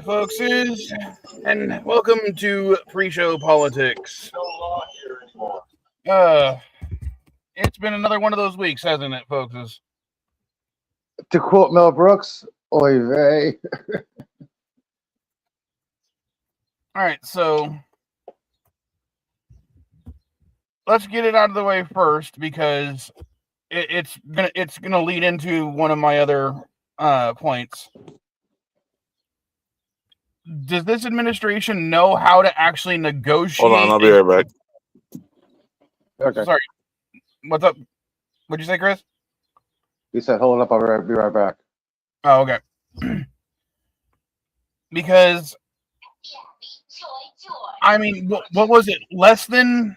right, folks, and welcome to pre-show politics. It's been another one of those weeks, hasn't it, folks? To quote Mel Brooks, oy vey. All right, so let's get it out of the way first because it's gonna lead into one of my other points. Does this administration know how to actually negotiate? Hold on, I'll be right back. Okay. Sorry, what's up? What'd you say, Chris? He said, hold up, I'll be right back. Oh, okay. Because, I mean, what was it? Less than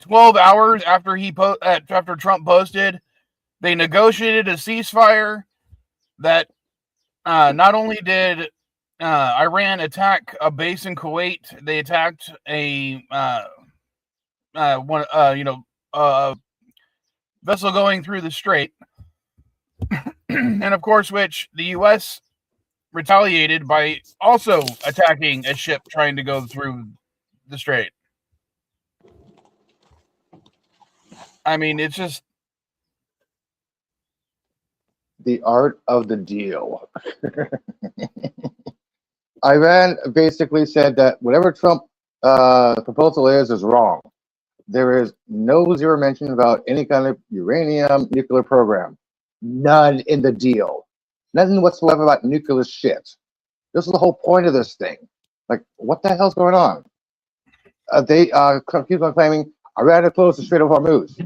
12 hours after after Trump posted, they negotiated a ceasefire that not only did Iran attack a base in Kuwait, they attacked a vessel going through the strait, and of course, which the U.S. retaliated by also attacking a ship trying to go through the strait. I mean, it's just The art of the deal. Iran basically said that whatever Trump proposal is wrong. There is no zero mention about any kind of uranium nuclear program. None in the deal. Nothing whatsoever about nuclear shit. This is the whole point of this thing. Like, what the hell's going on? They keep on claiming Iran had closed the Strait of Hormuz,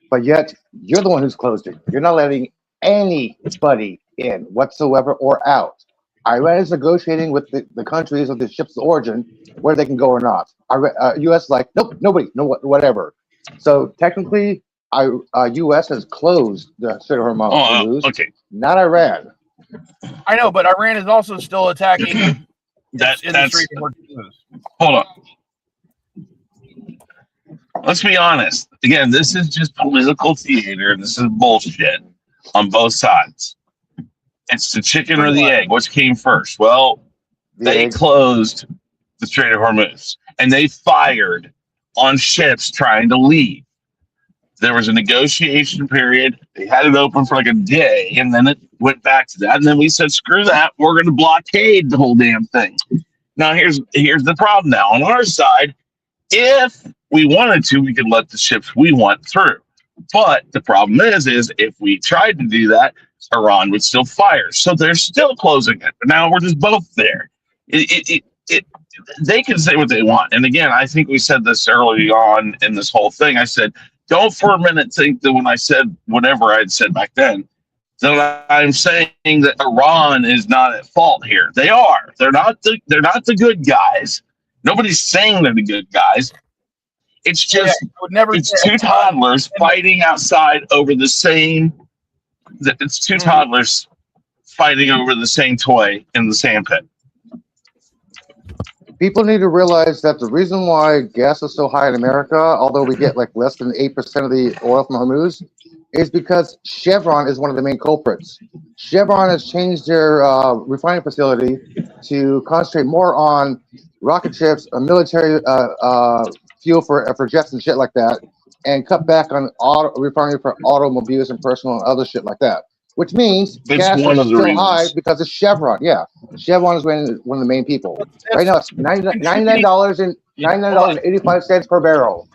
but yet you're the one who's closed it. You're not letting anybody in whatsoever or out. Iran is negotiating with the countries of the ship's origin where they can go or not. U.S. like, nope, nobody, no, whatever. So technically, U.S. has closed the Strait of Hormuz, Okay. not Iran. I know, but Iran is also still attacking That's the Strait of Hormuz. hold on. Let's be honest. Again, this is just political theater. This is bullshit on both sides. It's the chicken or the egg. What came first? Well, they closed the Strait of Hormuz and they fired on ships trying to leave. There was a negotiation period. They had it open for like a day, and then it went back to that. And then we said, "Screw that! We're going to blockade the whole damn thing." Now, here's the problem. Now, on our side, if we wanted to, we could let the ships we want through. But the problem is if we tried to do that, Iran would still fire. So they're still closing it. But now we're just both there. They can say what they want. And again, I think we said this early on in this whole thing. I said, don't for a minute think that when I said whatever I had said back then, that I'm saying that Iran is not at fault here. They are. They're not the good guys. Nobody's saying they're the good guys. It's just it's two toddlers fighting outside over the same. It's two toddlers fighting over the same toy in the sandpit. People need to realize that the reason why gas is so high in America, although we get like less than 8% of the oil from Hormuz, is because Chevron is one of the main culprits. Chevron has changed their refining facility to concentrate more on rocket ships, military fuel for jets and shit like that, and cut back on refining for automobiles and personal and other shit like that. Which means gas is still high because of Chevron. Yeah, Chevron is one of the main people. Right now, it's $99.85 per barrel.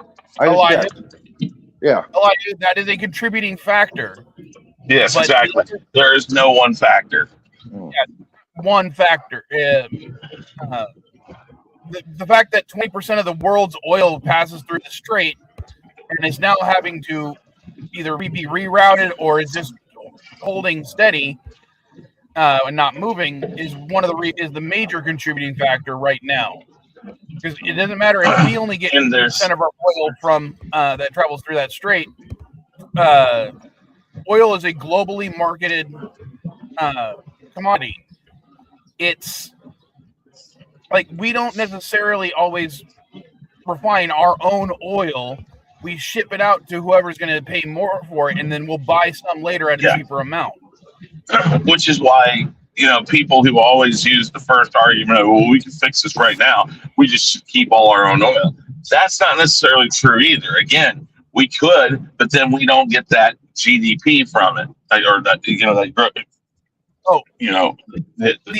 Yeah. That is a contributing factor. Yes, but exactly. There is no one factor. Yeah, one factor. The fact that 20% of the world's oil passes through the strait and is now having to either be rerouted or is just holding steady and not moving is is the major contributing factor right now. Because it doesn't matter if we only get 10% of our oil from that travels through that strait. Oil is a globally marketed commodity. It's like we don't necessarily always refine our own oil. We ship it out to whoever's going to pay more for it, and then we'll buy some later at a cheaper amount. Which is why people who always use the first argument of, well, we can fix this right now. We just should keep all our own oil. That's not necessarily true either. Again, we could, but then we don't get that GDP from it, or that that growth. Oh, The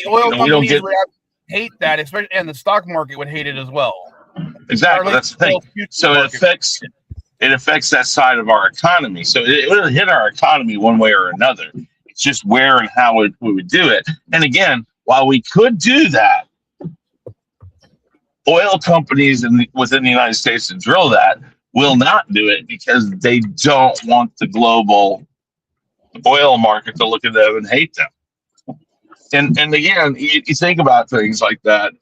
oil we don't companies get would hate that, especially, and the stock market would hate it as well. exactly. That's the thing. So it affects that side of our economy. So it will hit our economy one way or another. It's just where and how we would do it. And again, while we could do that, oil companies within the United States to drill that will not do it because they don't want the global oil market to look at them and hate them. And again, you think about things like that.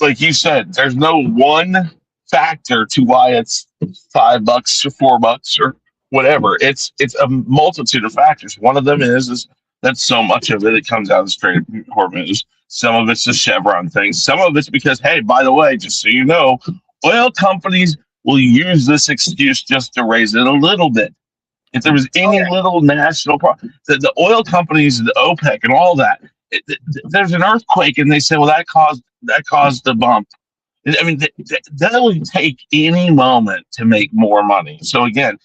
Like you said, there's no one factor to why it's $5 or $4 or whatever. It's a multitude of factors. One of them is that so much of it comes out of the Strait of Hormuz. Some of it's the Chevron thing. Some of it's because, hey, by the way, just so you know, oil companies will use this excuse just to raise it a little bit. If there was any little national problem, the oil companies, the OPEC, and all that, there's an earthquake, and they say, well, that caused the bump. I mean, they'll take any moment to make more money. So again,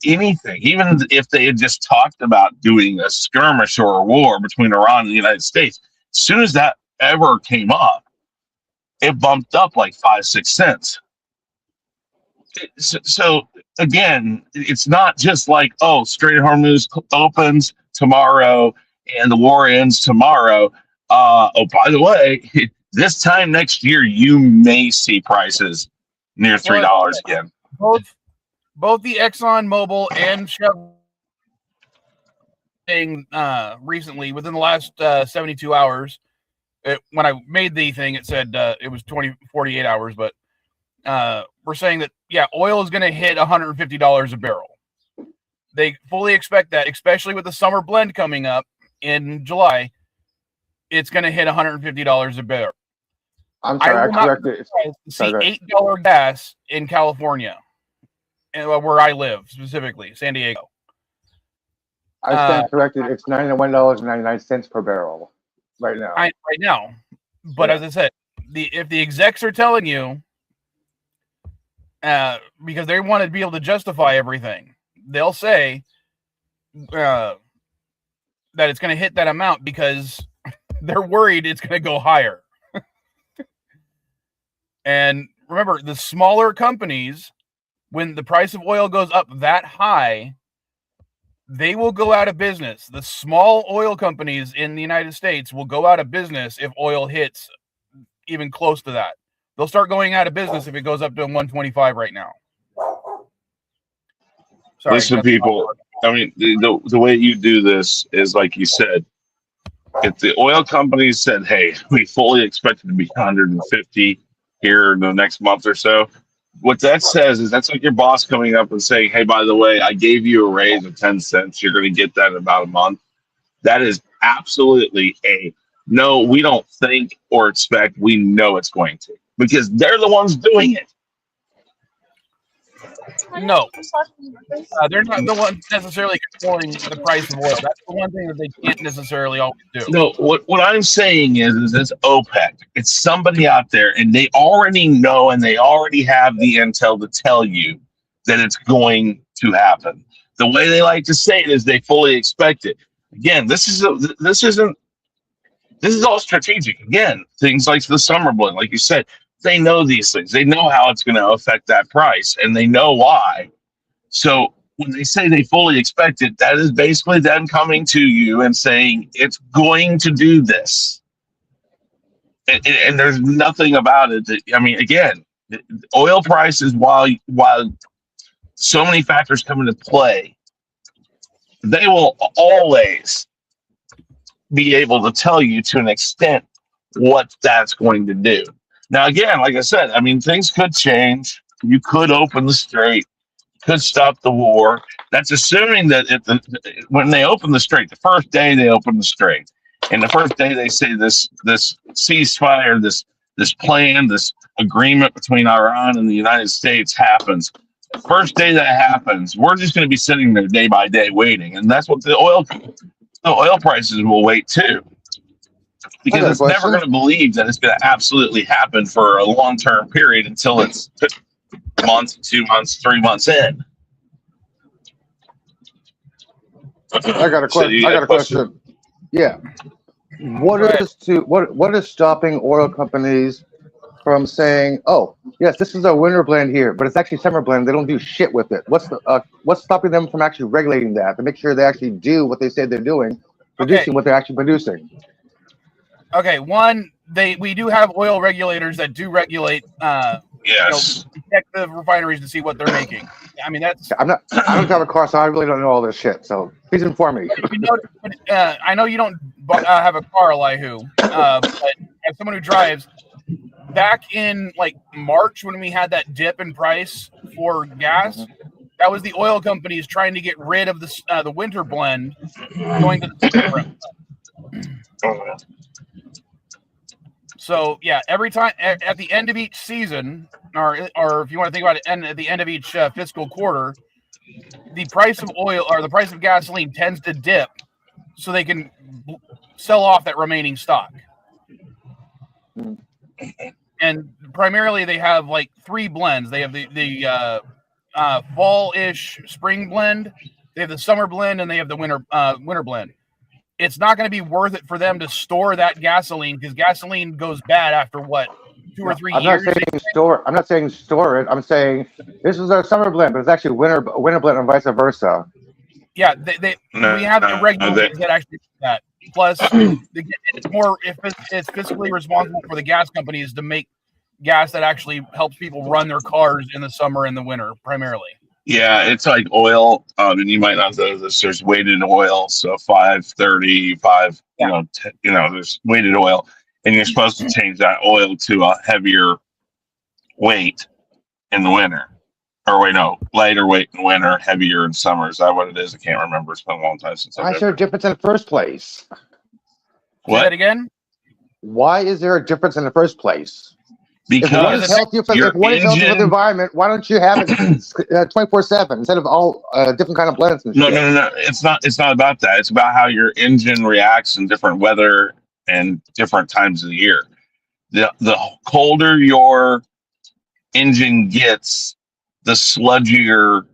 anything, even if they had just talked about doing a skirmish or a war between Iran and the United States, as soon as that ever came up, it bumped up like 5-6 cents. So again, it's not just like, oh, Strait of Hormuz opens tomorrow and the war ends tomorrow. Oh, by the way, this time next year, you may see prices near $3 again. Both the Exxon Mobil and Chevron recently, within the last 72 hours, when I made the thing, it said it was 48 hours, but we're saying that, yeah, oil is going to hit $150 a barrel. They fully expect that, especially with the summer blend coming up in July. It's going to hit $150 a barrel. I'm sorry, I corrected. See $8 gas in California, where I live, specifically San Diego. I stand corrected. It's $91.99 per barrel right now. Right now, but as I said, if the execs are telling you, because they want to be able to justify everything, they'll say that it's going to hit that amount because they're worried it's going to go higher. And remember, the smaller companies, when the price of oil goes up that high, they will go out of business. The small oil companies in the United States will go out of business if oil hits even close to that. They'll start going out of business if it goes up to 125 right now. Sorry, listen, people, I mean, the way you do this is like you said, if the oil companies said, hey, we fully expect it to be 150 here in the next month or so, what that says is that's like your boss coming up and saying, hey, by the way, I gave you a raise of 10 cents. You're going to get that in about a month. That is absolutely no, we don't think or expect. We know it's going to, because they're the ones doing it. No, they're not the ones necessarily controlling the price of oil. That's the one thing that they can't necessarily always do. No, what I'm saying is it's OPEC. It's somebody out there, and they already know, and they already have the intel to tell you that it's going to happen. The way they like to say it is they fully expect it. Again, this is all strategic. Again, things like the summer blend, like you said, they know these things. They know how it's going to affect that price, and they know why. So when they say they fully expect it, that is basically them coming to you and saying it's going to do this. And there's nothing about it that, I mean, again, oil prices, while so many factors come into play, they will always be able to tell you to an extent what that's going to do. Now, again, like I said, I mean, things could change. You could open the strait, could stop the war. That's assuming that when they open the strait, the first day they open the strait, and the first day they say this ceasefire, this plan, this agreement between Iran and the United States happens. The first day that happens, we're just going to be sitting there day by day waiting, and that's what the oil the oil prices will wait too, because it's never going to believe that it's going to absolutely happen for a long-term period until it's a month, 2 months, 3 months in. I got a question. I got a question. Yeah. What is stopping oil companies from saying, "Oh, yes, this is a winter blend here, but it's actually summer blend. They don't do shit with it." What's stopping them from actually regulating that to make sure they actually do what they say they're doing, producing what they're actually producing? Okay, one, we do have oil regulators that do regulate. Yes. Check the refineries to see what they're making. I mean, that's. I don't have a car, so I really don't know all this shit. So please inform me. I know you don't have a car, Elihu, but as someone who drives, back in like March when we had that dip in price for gas, that was the oil companies trying to get rid of the winter blend, going to the summer. So yeah, every time at the end of each season, or if you want to think about it, at the end of each fiscal quarter, the price of oil or the price of gasoline tends to dip, so they can sell off that remaining stock. And primarily, they have like 3 blends. They have the fall-ish spring blend, they have the summer blend, and they have the winter blend. It's not going to be worth it for them to store that gasoline because gasoline goes bad after what, 2 or 3 years. I'm not saying store it. I'm saying this is our summer blend, but it's actually winter blend and vice versa. Yeah, we have the regulators that actually do that. Plus, it's fiscally responsible for the gas companies to make gas that actually helps people run their cars in the summer and the winter, primarily. Yeah, it's like oil, and you might not know this. There's weighted oil, so 530, there's weighted oil, and you're supposed to change that oil to a heavier weight in the winter, or lighter weight in winter, heavier in summer. Is that what it is? I can't remember. It's been a long time since Why is there a difference in the first place? What? Say that again? Why is there a difference in the first place? Because if one is healthy for the environment, why don't you have it 24/7 instead of all different kind of blends? And no. It's not about that. It's about how your engine reacts in different weather and different times of the year. The colder your engine gets, the sludgier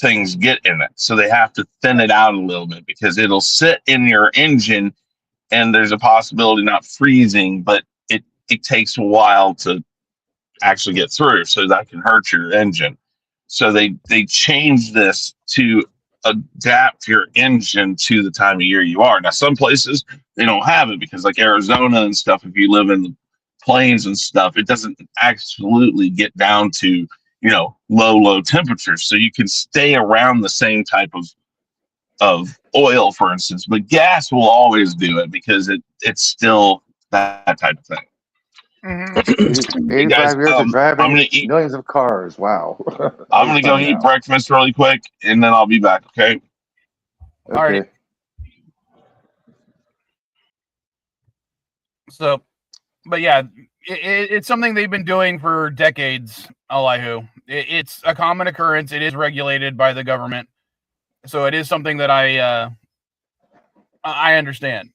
things get in it. So they have to thin it out a little bit because it'll sit in your engine, and there's a possibility not freezing, but it takes a while to actually get through, so that can hurt your engine. So they changed this to adapt your engine to the time of year you are. Now, some places they don't have it because, like Arizona and stuff, if you live in the plains and stuff, it doesn't absolutely get down to low temperatures. So you can stay around the same type of oil, for instance, but gas will always do it because it's still that type of thing. 85 years of driving millions of cars. Wow. I'm going to go eat breakfast really quick, and then I'll be back, okay? All right. So, but yeah, it's something they've been doing for decades, Elihu. It's a common occurrence. It is regulated by the government. So it is something that I understand.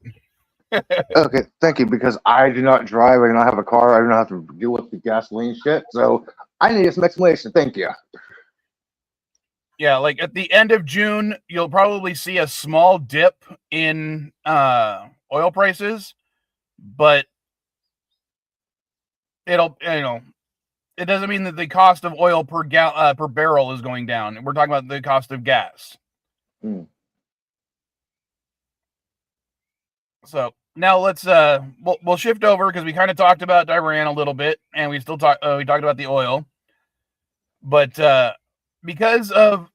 Okay, thank you. Because I do not drive, I do not have a car, I do not have to deal with the gasoline shit. So I need some explanation. Thank you. Yeah, like at the end of June, you'll probably see a small dip in oil prices, but it doesn't mean that the cost of oil per barrel is going down. We're talking about the cost of gas. So now let's we'll shift over because we kind of talked about iRan a little bit, and we talked about the oil, but because of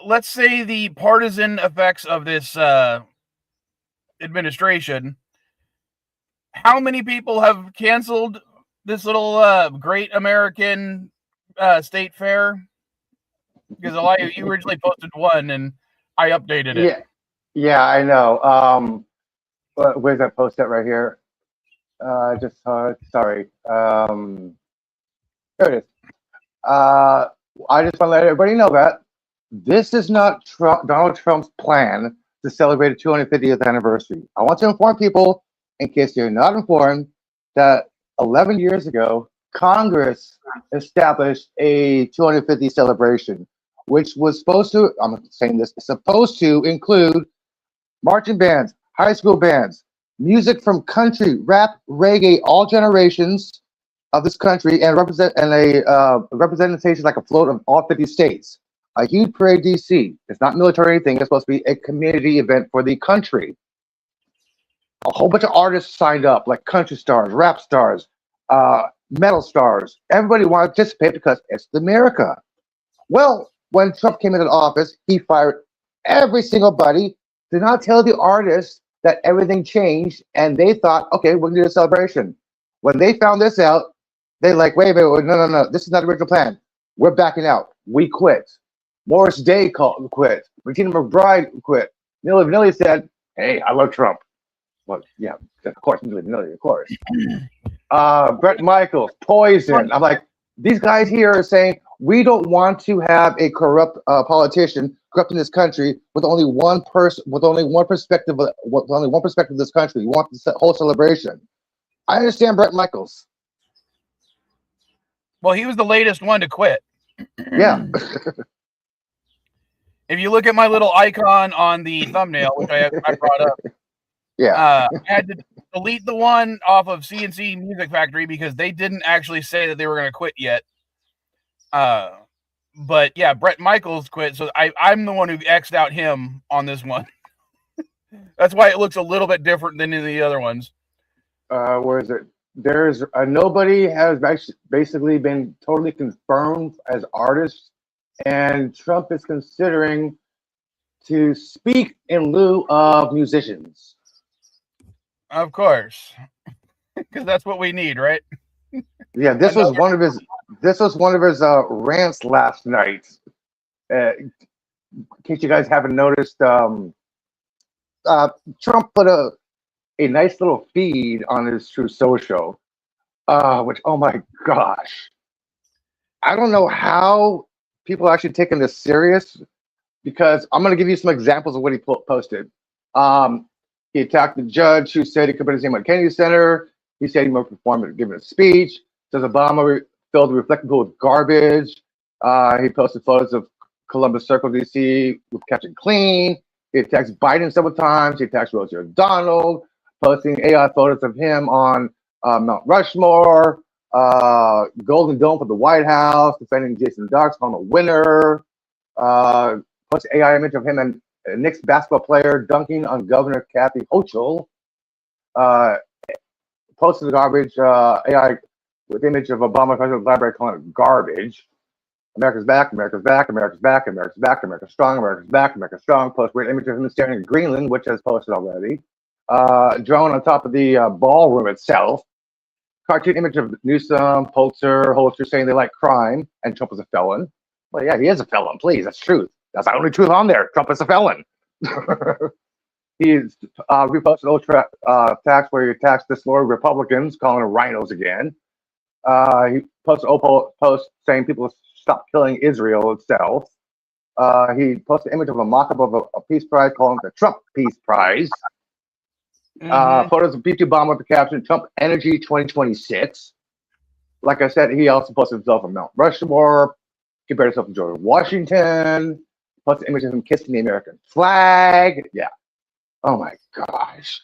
let's say the partisan effects of this administration, how many people have canceled this little great American state fair? Because Elias, you originally posted one, and I updated it. Yeah, I know. Where's that post at right here? Sorry. There it is. I just want to let everybody know that This is not Donald Trump's plan to celebrate a 250th anniversary. I want to inform people, in case you're not informed, that 11 years ago, Congress established a 250 celebration, which was supposed to, I'm saying this, supposed to include marching bands, high school bands, music from country, rap, reggae, all generations of this country, and a representation like a float of all 50 states. A huge parade, DC. It's not military or anything. It's supposed to be a community event for the country. A whole bunch of artists signed up, like country stars, rap stars, metal stars. Everybody wanted to participate because it's America. Well, when Trump came into office, he fired every single buddy. Did not tell the artists that everything changed, and they thought, okay, we're gonna do a celebration. When they found this out, they're like, wait a minute, no, this is not the original plan. We're backing out. We quit. Morris Day quit. Regina McBride quit. Milli Vanilli said, hey, I love Trump. Well, yeah, of course, Milli Vanilli, of course. Brett Michaels, Poison. I'm like, these guys here are saying, we don't want to have a corrupt politician corrupting this country with only one person, with only one perspective of this country. You want the whole celebration. I understand Brett Michaels. Well, he was the latest one to quit. Yeah. If you look at my little icon on the thumbnail, which I brought up, yeah, I had to delete the one off of CNC Music Factory because they didn't actually say that they were going to quit yet. But yeah, Brett Michaels quit, so I'm the one who X'd out him on this one. That's why it looks a little bit different than in the other ones. Where is it? There's nobody has basically been totally confirmed as artists, and Trump is considering to speak in lieu of musicians. Of course, because that's what we need, right? Yeah, this was one of his rants last night. In case you guys haven't noticed, Trump put a nice little feed on his True Social, which, oh my gosh, I don't know how people are actually taking this serious, because I'm going to give you some examples of what he posted. He attacked the judge who said he could put his name on Kennedy Center. He said he might perform it, giving a speech. Says Obama filled the reflecting pool with garbage. He posted photos of Columbus Circle, D.C. with Captain Clean. He attacks Biden several times. He attacks Rosie O'Donnell, posting AI photos of him on Mount Rushmore, Golden Dome for the White House, defending Jason Darks on a winner. Posted AI image of him and a Knicks basketball player dunking on Governor Kathy Hochul. Posted the garbage AI with image of Obama President's library calling it garbage. America's back, America's back, America's back, America's back, America's strong, America's back, America's strong. Post weird image of him staring at Greenland, which has posted already. Drone on top of the ballroom itself. Cartoon image of Newsom, Pulitzer, Holster saying they like crime and Trump is a felon. Well, yeah, he is a felon. Please, that's truth. That's the only truth on there. Trump is a felon. He's reposted old attacks where he attacks disloyal Republicans, calling them rhinos again. He posted old post saying people stop killing Israel itself. He posted an image of a mock-up of a peace prize, calling it the Trump Peace Prize. Photos of B-2 bomber with the caption Trump Energy 2026. Like I said, he also posted himself on Mount Rushmore, compared himself to George Washington, posted images of him kissing the American flag. Yeah. Oh my gosh.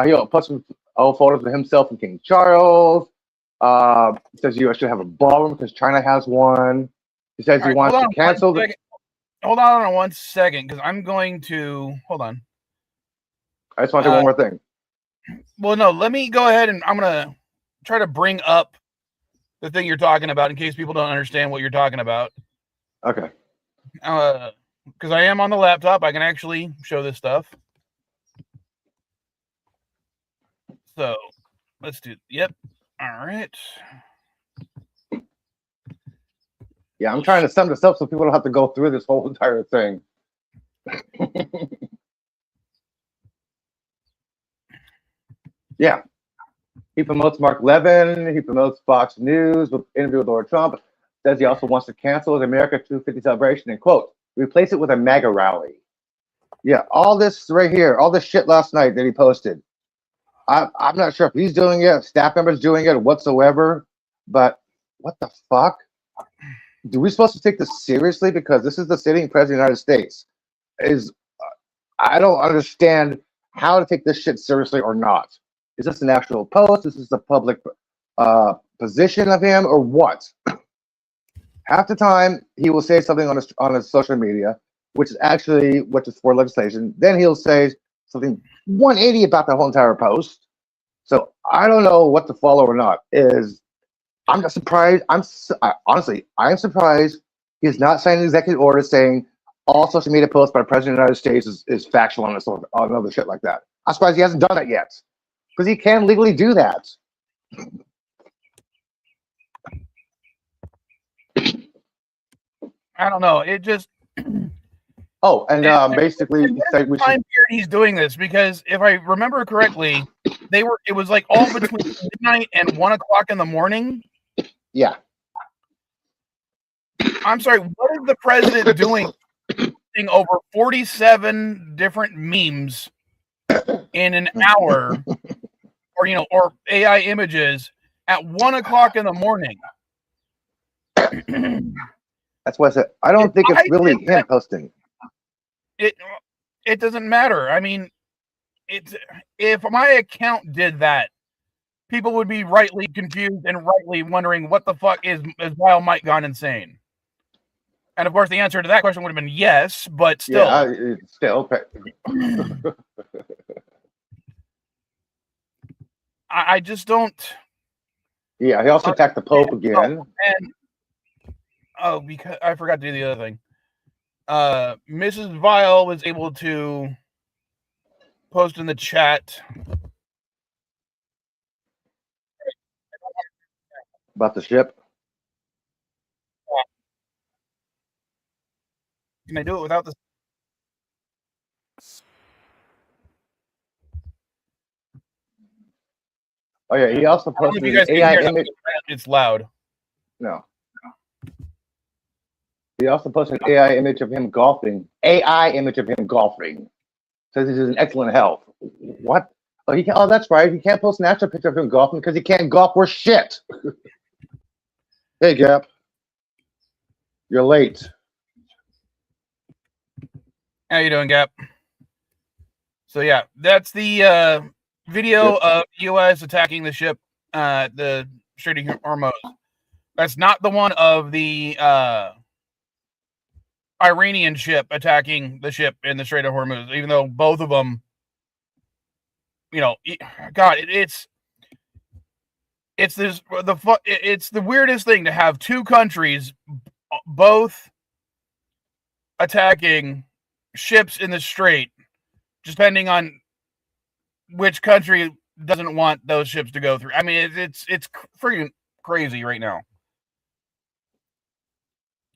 He posted old photos of himself and King Charles. Says the US should have a ballroom because China has one. He says he wants to cancel the. Hold on 1 second, because I'm going to hold on. I just want to do one more thing. Well, no, let me go ahead and I'm gonna try to bring up the thing you're talking about in case people don't understand what you're talking about. Okay. Because I am on the laptop, I can actually show this stuff. So let's do. Yep. All right. Yeah, I'm trying to sum this up so people don't have to go through this whole entire thing. Yeah. He promotes Mark Levin. He promotes Fox News with interview with Donald Trump. Says he also wants to cancel his America 250 celebration and quote, Replace it with a MAGA rally. Yeah, all this right here, all this shit last night that he posted. I'm not sure if he's doing it, staff members doing it whatsoever, but what the fuck? Do we supposed to take this seriously? Because this is the sitting president of the United States. I don't understand how to take this shit seriously or not. Is this an actual post? Is this a public position of him or what? Half the time he will say something on his social media, which is for legislation. Then he'll say something 180 about the whole entire post. So I don't know what to follow or not. I'm not surprised. Honestly, I'm surprised he has not signed an executive order saying all social media posts by the President of the United States is factual on other shit like that. I'm surprised he hasn't done that yet, because he can legally do that. I don't know. It just. Oh, and basically, time period he's doing this, because if I remember correctly, it was like all between midnight and 1 o'clock in the morning. Yeah. I'm sorry. What is the president doing? Over 47 different memes in an hour, or AI images at 1 o'clock in the morning. That's why I said I don't think it's really him posting. It doesn't matter. I mean, if my account did that, people would be rightly confused and rightly wondering what the fuck is Vile Mike gone insane. And of course, the answer to that question would have been yes, but still. Yeah, still. Okay. I just don't. Yeah, he also attacked the Pope again. Because I forgot to do the other thing. Mrs. Vile was able to post in the chat About the ship. Can I do it without this? Oh yeah, he also posted an AI image. It's loud. No. He also posted an AI image of him golfing. AI image of him golfing. Says he's in excellent health. What? Oh, that's right. He can't post an actual picture of him golfing because he can't golf worth shit. Hey, Gap. You're late. How you doing, Gap? So yeah, that's the video of U.S. attacking the ship, the Strait of Hormuz. That's not the one of the Iranian ship attacking the ship in the Strait of Hormuz, even though both of them, God, it's the weirdest thing to have two countries both attacking ships in the strait, just depending on which country doesn't want those ships to go through. I mean, it's freaking crazy right now.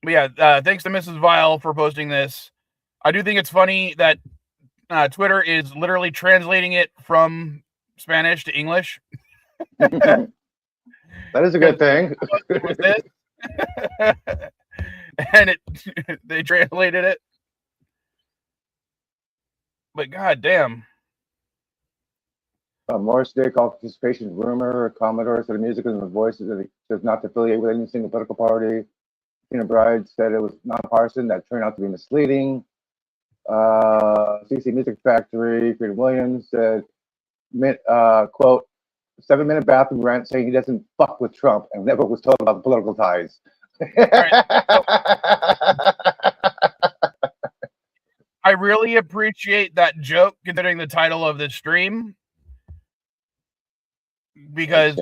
But yeah, thanks to Mrs. Vile for posting this. I do think it's funny that Twitter is literally translating it from Spanish to English. That is a good thing. And they translated it. But god damn. Morris Day called participation rumor. Commodore said the music and the voices that he does not affiliate with any single political party. Tina Bride said it was nonpartisan. That turned out to be misleading. CC Music Factory, Freedom Williams said, quote, 7-minute bathroom rant saying he doesn't fuck with Trump and never was told about the political ties. I really appreciate that joke considering the title of this stream. Because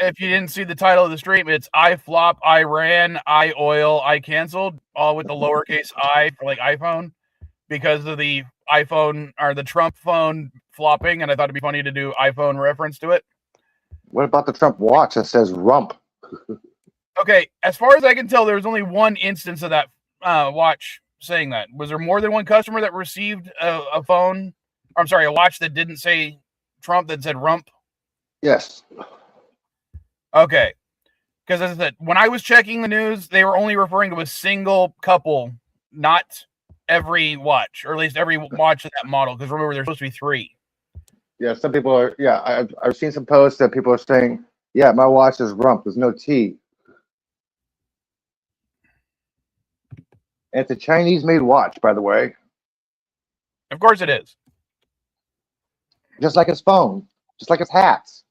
if you didn't see the title of the stream, it's iFlop, iRan, iOil, iCancelled, all with the lowercase I for like iPhone, because of the iPhone or the Trump phone flopping, and I thought it'd be funny to do iPhone reference to it. What about the Trump watch that says rump? Okay, as far as I can tell, there was only one instance of that watch saying that. Was there more than one customer that received a phone? I'm sorry, a watch that didn't say Trump, that said rump? Yes. Okay. Because as I said, when I was checking the news, they were only referring to a single couple not every watch, or at least every watch of that model, because remember, there's supposed to be 3. Yeah, some people are. Yeah, I've seen some posts that people are saying, "Yeah, my watch is rump. There's no T." And it's a Chinese-made watch, by the way, Of course it is. just like his phone, just like his hats.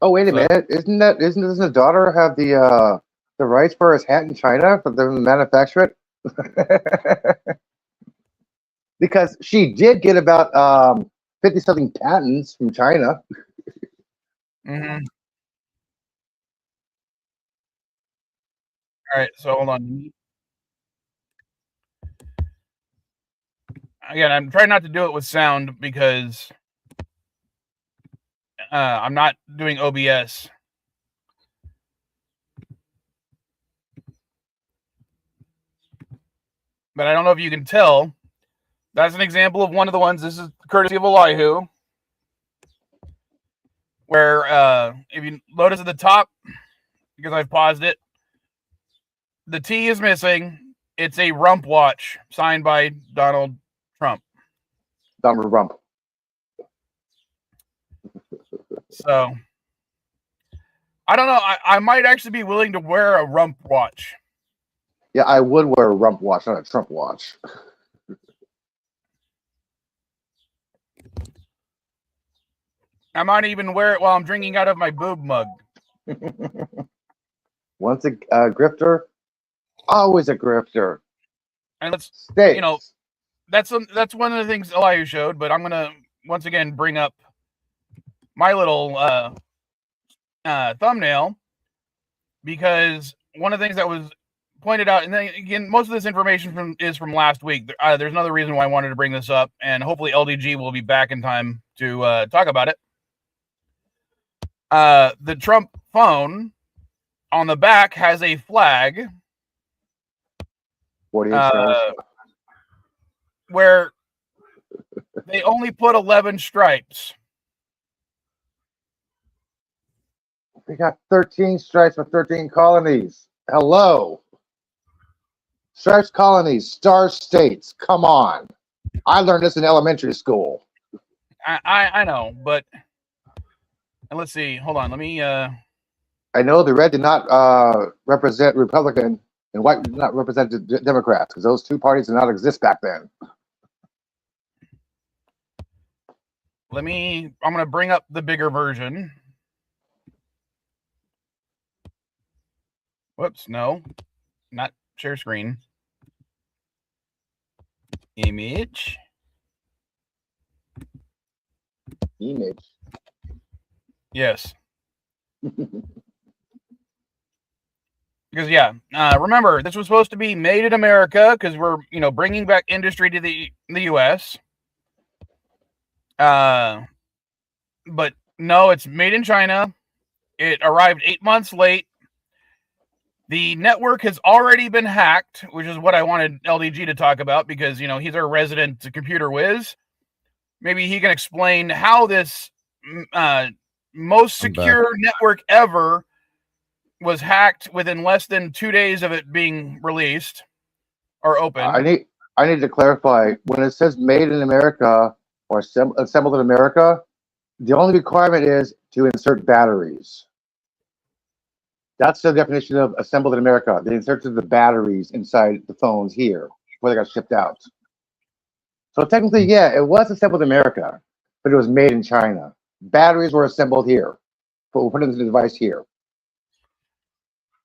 Oh, wait a minute! Doesn't his daughter have the rights for his hat in China for them to manufacture it? Because she did get about 50-something patents from China. Mm-hmm. All right, so hold on. Again, I'm trying not to do it with sound because I'm not doing OBS. But I don't know if you can tell. That's an example of one of the ones. This is courtesy of Elihu, where if you notice at the top, because I've paused it, the T is missing. It's a rump watch signed by Donald Trump. Donald Rump. So I don't know. I might actually be willing to wear a rump watch. Yeah, I would wear a rump watch, not a Trump watch. I might even wear it while I'm drinking out of my boob mug. Once a grifter, always a grifter. And let's, States. that's one of the things Elihu showed. But I'm gonna once again bring up my little thumbnail, because one of the things that was pointed out, and then again, most of this information is from last week. There's another reason why I wanted to bring this up, and hopefully LDG will be back in time to talk about it. The Trump phone on the back has a flag, 48 stripes. where they only put 11 stripes. We got 13 stripes for 13 colonies. Hello. Stripes colonies, star states. Come on. I learned this in elementary school. I know, but and let's see. Hold on. Let me. I know the red did not represent Republican and white did not represent the Democrats, because those two parties did not exist back then. I'm going to bring up the bigger version. Whoops. No, not share screen. Image. Yes. Because remember, this was supposed to be made in America, because we're bringing back industry to the U.S. But no, it's made in China. It arrived 8 months late. The network has already been hacked, which is what I wanted LDG to talk about, because he's our resident computer whiz. Maybe he can explain how this most secure network ever was hacked within less than 2 days of it being released or open. I need to clarify, when it says made in America or assembled in America, the only requirement is to insert batteries. That's the definition of assembled in America. They inserted the batteries inside the phones here before they got shipped out. So technically, yeah, it was assembled in America, but it was made in China. Batteries were assembled here, but we'll put into the device here.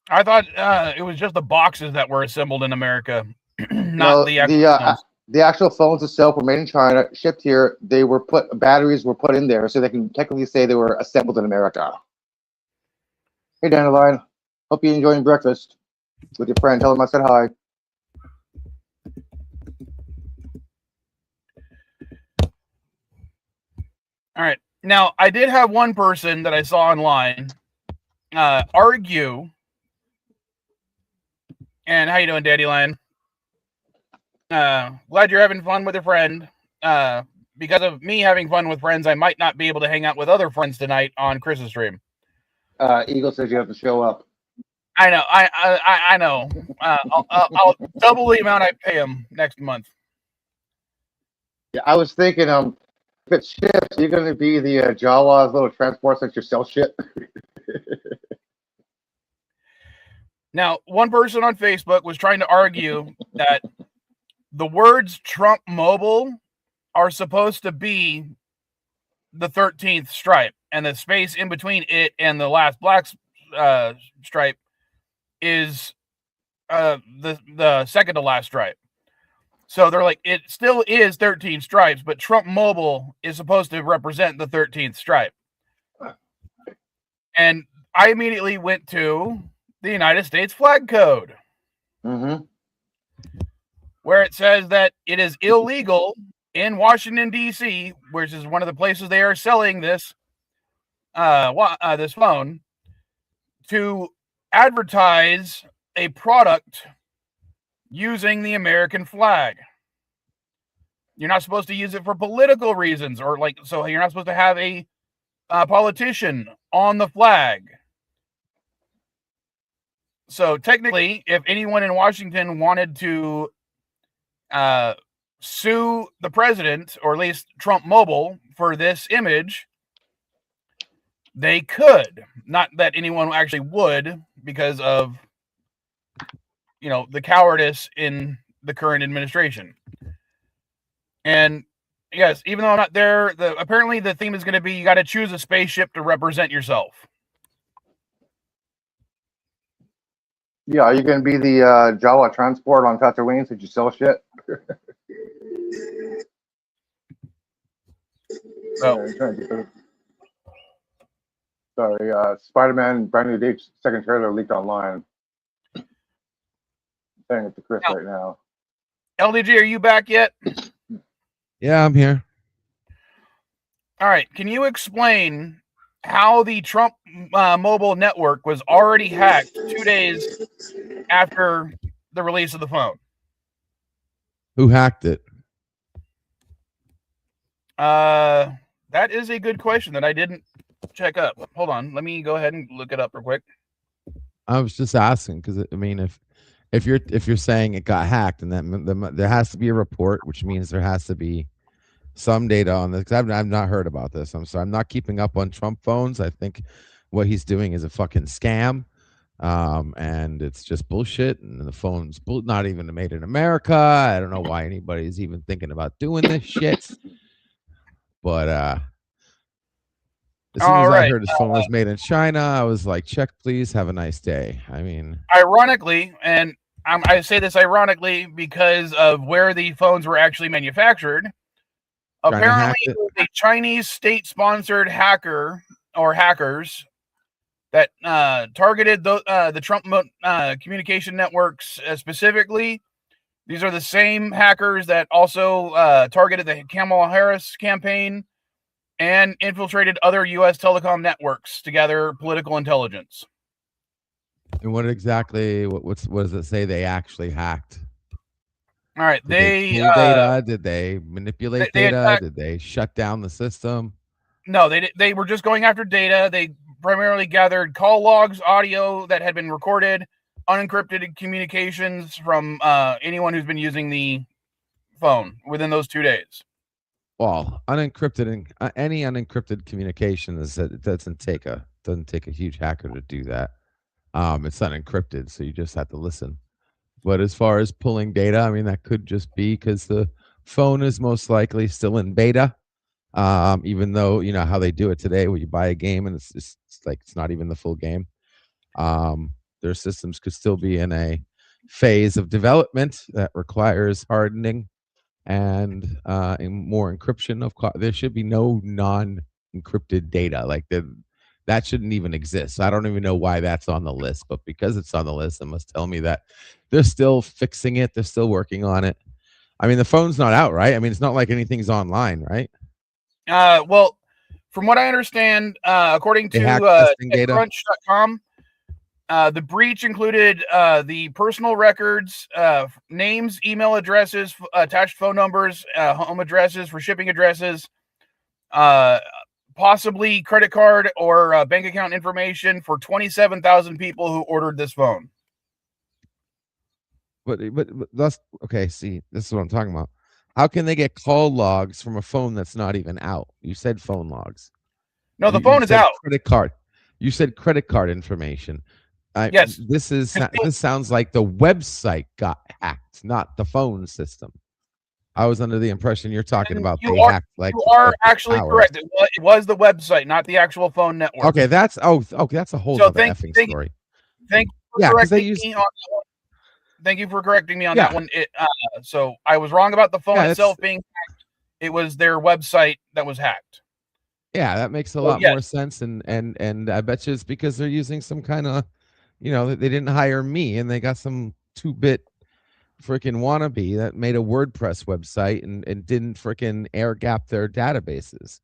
I thought it was just the boxes that were assembled in America, not the actual phones. The actual phones itself were made in China, shipped here. Batteries were put in there, so they can technically say they were assembled in America. Hey, Dandelion. Hope you're enjoying breakfast with your friend. Tell him I said hi. All right. Now, I did have one person that I saw online argue. And how you doing, Daddy Lion? Glad you're having fun with your friend. Because of me having fun with friends, I might not be able to hang out with other friends tonight on Chris's stream. Eagle says you have to show up. I know. I know. I'll double the amount I pay him next month. Yeah, I was thinking, if it ships, you're going to be the Jawa's little transports that you sell shit. Now, one person on Facebook was trying to argue that the words Trump Mobile are supposed to be the 13th stripe, and the space in between it and the last black stripe is the second to last stripe. So they're like, it still is 13 stripes, but Trump Mobile is supposed to represent the 13th stripe. And I immediately went to the United States flag code, where it says that it is illegal in Washington, D.C., which is one of the places they are selling this this phone, to advertise a product using the American flag. You're not supposed to use it for political reasons, or so you're not supposed to have a politician on the flag. So technically, if anyone in Washington wanted to sue the president, or at least Trump Mobile, for this image, they could. Not that anyone actually would, because of the cowardice in the current administration. And yes, even though I'm not there, apparently the theme is going to be you got to choose a spaceship to represent yourself. Yeah, are you going to be the Jawa transport on Tatooine since you sell shit? Sorry, Spider-Man brand new date, second trailer leaked online. I'm saying it to Chris right now. LDG, are you back yet? Yeah, I'm here. All right. Can you explain how the Trump mobile network was already hacked 2 days after the release of the phone? Who hacked it? That is a good question that I didn't check up. Hold on. Let me go ahead and look it up real quick. I was just asking because I mean, if you're saying it got hacked, and that there has to be a report, which means there has to be some data on this. Because I've not heard about this. I'm sorry, I'm not keeping up on Trump phones. I think what he's doing is a fucking scam, and it's just bullshit. And the phone's not even made in America. I don't know why anybody's even thinking about doing this shit. But as soon as I heard his phone was made in China, I was like, check, please. Have a nice day. I mean, ironically, and I say this ironically because of where the phones were actually manufactured. Apparently, it was a Chinese state-sponsored hacker or hackers that targeted the Trump communication networks specifically. These are the same hackers that also targeted the Kamala Harris campaign and infiltrated other U.S. telecom networks to gather political intelligence. And what exactly? What does it say they actually hacked? All right, Did they pull data? Did they manipulate data? Did they shut down the system? No, they were just going after data. They primarily gathered call logs, audio that had been recorded, unencrypted communications from anyone who's been using the phone within those 2 days. Well, unencrypted and any unencrypted communication it doesn't take a huge hacker to do that. It's unencrypted, so you just have to listen. But as far as pulling data, I mean, that could just be because the phone is most likely still in beta. Even though you know how they do it today, where you buy a game and it's like it's not even the full game. Their systems could still be in a phase of development that requires hardening and more encryption. There should be no non-encrypted data. Like that shouldn't even exist. So I don't even know why that's on the list, but because it's on the list, it must tell me that they're still fixing it. They're still working on it. I mean, the phone's not out, right? I mean, it's not like anything's online, right? Well, from what I understand, according to TechCrunch.com, the breach included the personal records, names, email addresses, attached phone numbers, home addresses for shipping addresses, possibly credit card or bank account information for 27,000 people who ordered this phone. But that's okay. See, this is what I'm talking about. How can they get call logs from a phone that's not even out? You said phone logs. No, the phone is out. Credit card. You said credit card information. Yes. This sounds like the website got hacked, not the phone system. I was under the impression you're talking about they hacked. Like you are actually correct. It was the website, not the actual phone network. Okay, that's a whole other effing story. Thank you for correcting me on that one. Thank you for correcting me on that one. So I was wrong about the phone itself being hacked. It was their website that was hacked. Yeah, that makes a lot more sense, and I bet you it's because they're using some kind of, they didn't hire me, and they got some 2-bit freaking wannabe that made a WordPress website and didn't freaking air gap their databases.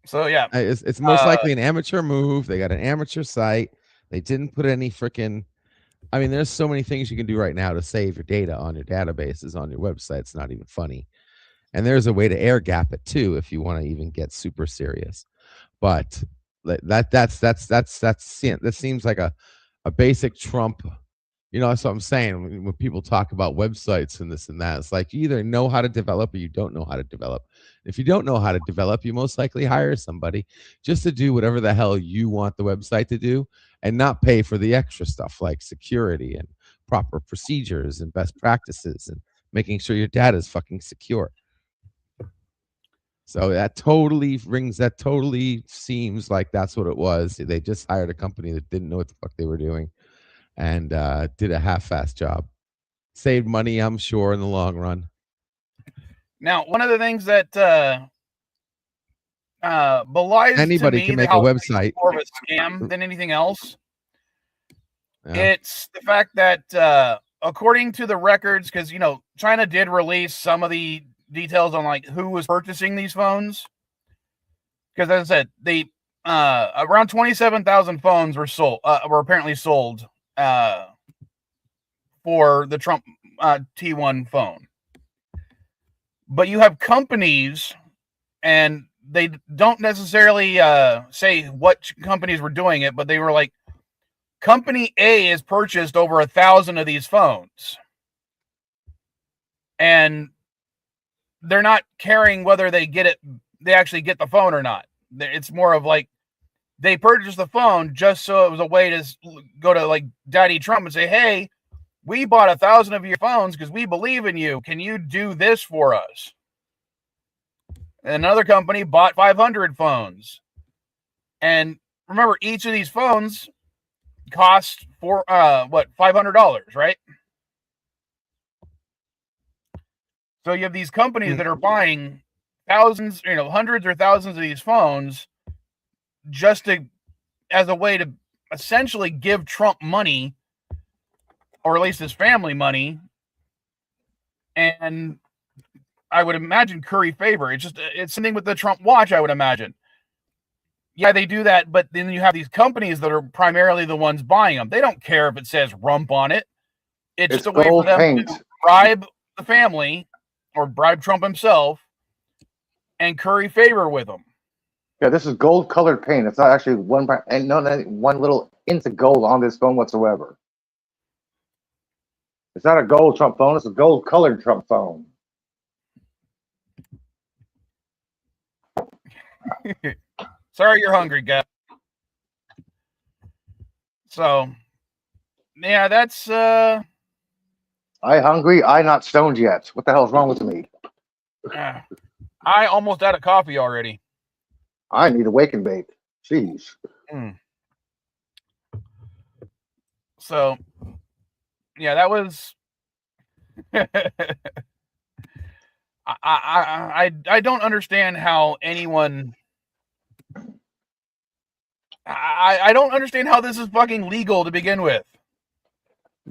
So yeah, it's most likely an amateur move. They got an amateur site. They didn't put any freaking. I mean, there's so many things you can do right now to save your data on your databases on your website. It's not even funny. And there's a way to air gap it too if you want to even get super serious. But that seems like a basic Trump. That's what I'm saying. When people talk about websites and this and that, it's like you either know how to develop or you don't know how to develop. If you don't know how to develop, you most likely hire somebody just to do whatever the hell you want the website to do and not pay for the extra stuff like security and proper procedures and best practices and making sure your data is fucking secure. So that totally seems like that's what it was. They just hired a company that didn't know what the fuck they were doing and did a half-assed job. Saved money, I'm sure, in the long run. Now, one of the things that belies anybody to me can make a website more of a scam than anything else. Yeah. It's the fact that according to the records, because China did release some of the details on like who was purchasing these phones. Because as I said, they around 27,000 phones were apparently sold for the Trump T1 phone. But you have companies, and they don't necessarily say what companies were doing it, but they were like, Company A has purchased over 1,000 of these phones. And they're not caring whether they actually get the phone or not. It's more of like, they purchased the phone just so it was a way to go to like Daddy Trump and say, hey, we bought 1,000 of your phones because we believe in you. Can you do this for us? And another company bought 500 phones. And remember, each of these phones cost $500, right? So you have these companies that are buying thousands, hundreds or thousands of these phones just as a way to essentially give Trump money, or at least his family money, and I would imagine curry favor. It's something with the Trump watch, I would imagine. Yeah, they do that, but then you have these companies that are primarily the ones buying them. They don't care if it says rump on it. It's just a way for them to bribe the family or bribe Trump himself and curry favor with them. Yeah, this is gold-colored paint. It's not actually one little inch of gold on this phone whatsoever. It's not a gold Trump phone. It's a gold-colored Trump phone. Sorry you're hungry, guy. So, yeah, that's... I hungry? I not stoned yet. What the hell is wrong with me? I almost out of coffee already. I need a wake and bake. Jeez. So, yeah, that was... I don't understand how anyone... I don't understand how this is fucking legal to begin with.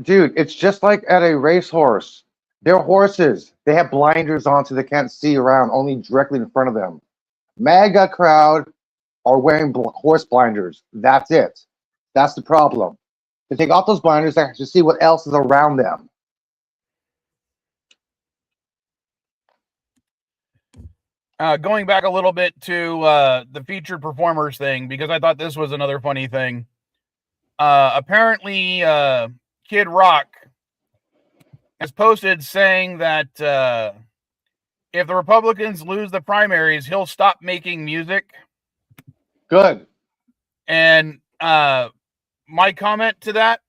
Dude, it's just like at a racehorse. They're horses. They have blinders on so they can't see around, only directly in front of them. MAGA crowd are wearing horse blinders. That's it. That's the problem. They take off those blinders to see what else is around them. Going back a little bit to the featured performers thing, because I thought this was another funny thing. Apparently, Kid Rock has posted saying that if the Republicans lose the primaries, he'll stop making music. Good. And my comment to that,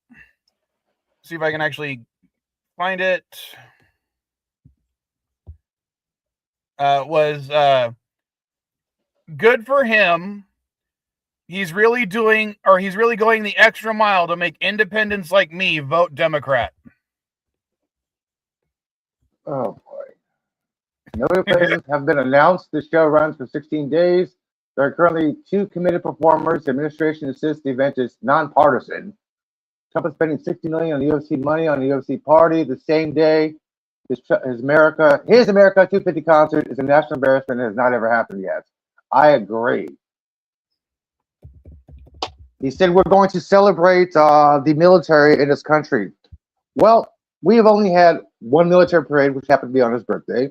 see if I can actually find it, was good for him. He's really going the extra mile to make independents like me vote Democrat. Oh boy. No replacements have been announced. The show runs for 16 days. There are currently 2 committed performers. The administration insists the event is nonpartisan. Trump is spending $60 million on UFC money on the UFC party the same day. His America 250 concert is a national embarrassment and has not ever happened yet. I agree. He said we're going to celebrate the military in this country. Well, we have only had one military parade, which happened to be on his birthday.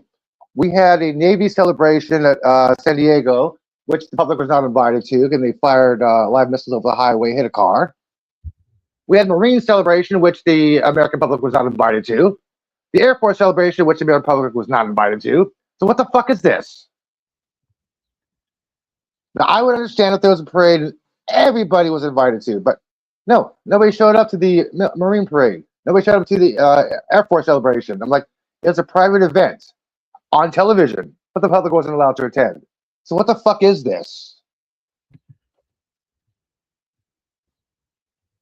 We had a Navy celebration at San Diego, which the public was not invited to, and they fired live missiles over the highway, hit a car. We had Marine celebration, which the American public was not invited to. The Air Force celebration, which the American public was not invited to. So what the fuck is this? Now, I would understand if there was a parade everybody was invited to, but no, nobody showed up to the Marine parade. Nobody showed up to the Air Force celebration. I'm like, it's a private event on television, but the public wasn't allowed to attend. So what the fuck is this?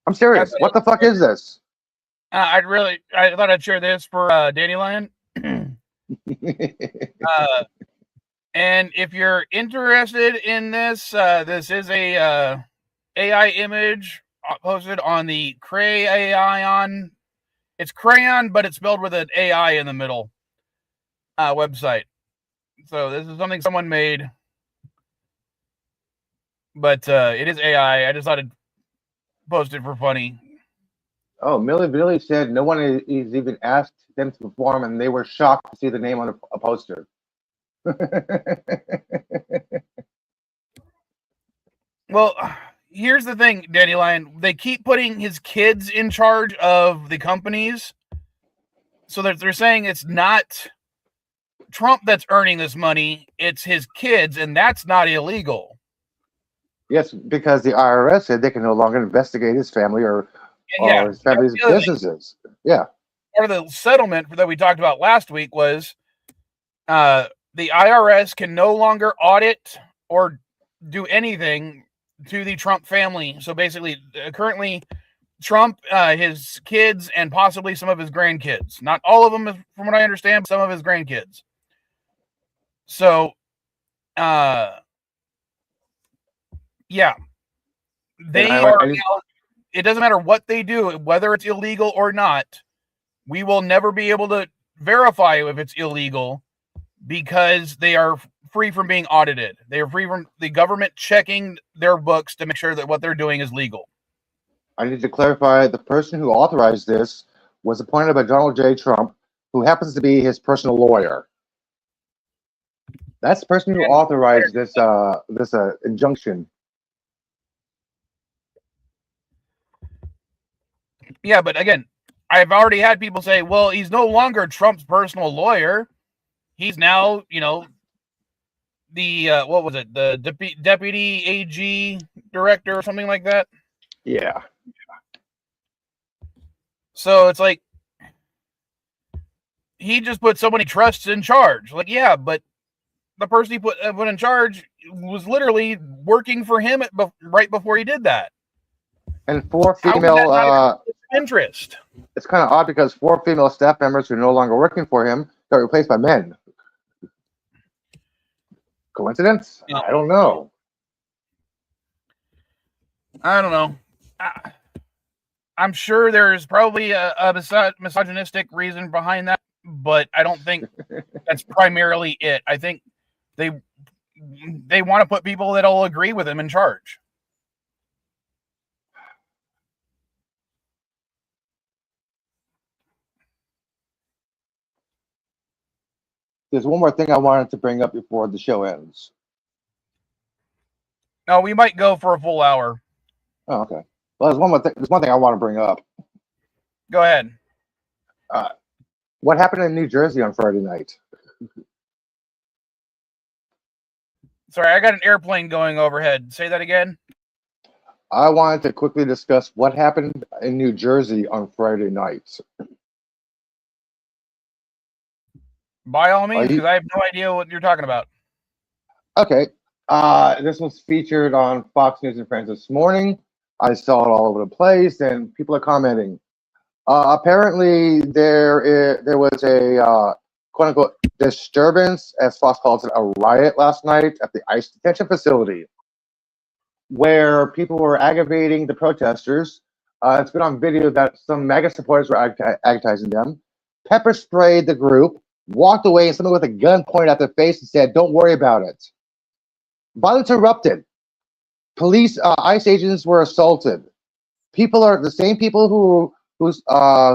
I'm serious. What the fuck is this? I thought I'd share this for Dandelion. And if you're interested in this, this is a AI image posted on the Crayon. It's Crayon, but it's spelled with an AI in the middle website. So this is something someone made, but it is AI. I just thought I'd post it for funny. Oh, Millie Vanilli said no one is even asked them to perform, and they were shocked to see the name on a poster. Well, here's the thing, Dandelion. They keep putting his kids in charge of the companies. So they're saying it's not Trump that's earning this money, it's his kids, and that's not illegal. Yes, because the IRS said they can no longer investigate his family or his family's businesses. Yeah. Part of the settlement that we talked about last week was the IRS can no longer audit or do anything to the Trump family. So basically, currently, Trump, his kids, and possibly some of his grandkids. Not all of them, from what I understand, but some of his grandkids. So, yeah. They are. It doesn't matter what they do, whether it's illegal or not. We will never be able to verify if it's illegal because they are free from being audited. They are free from the government checking their books to make sure that what they're doing is legal. I need to clarify, the person who authorized this was appointed by Donald J. Trump, who happens to be his personal lawyer. That's the person who authorized this injunction. Yeah, but again, I've already had people say, well, he's no longer Trump's personal lawyer. He's now, the, what was it? The deputy AG director or something like that. Yeah. So it's like, he just put so many trusts in charge. Like, yeah, but the person he put in charge was literally working for him right before he did that. And 4 female interest. It's kind of odd because 4 female staff members who are no longer working for him got replaced by men. Coincidence? I don't know. I don't know. I'm sure there's probably a misogynistic reason behind that, but I don't think that's primarily it. I think they want to put people that'll agree with him in charge. there's one more thing I wanted to bring up before the show ends. No, we might go for a full hour. Oh, okay. Well, there's one more thing. There's one thing I want to bring up. Go ahead. What happened in New Jersey on Friday night? Sorry, I got an airplane going overhead. Say that again. I wanted to quickly discuss what happened in New Jersey on Friday night. By all means, because I have no idea what you're talking about. Okay. This was featured on Fox News and Friends this morning. I saw it all over the place, and people are commenting. Apparently, there was a quote unquote disturbance, as Fox calls it, a riot last night at the ICE detention facility, where people were aggravating the protesters. It's been on video that some MAGA supporters were agitating them, pepper sprayed the group, walked away, and someone with a gun pointed at their face and said, "Don't worry about it." Violence erupted. Police, ICE agents were assaulted. People are the same people who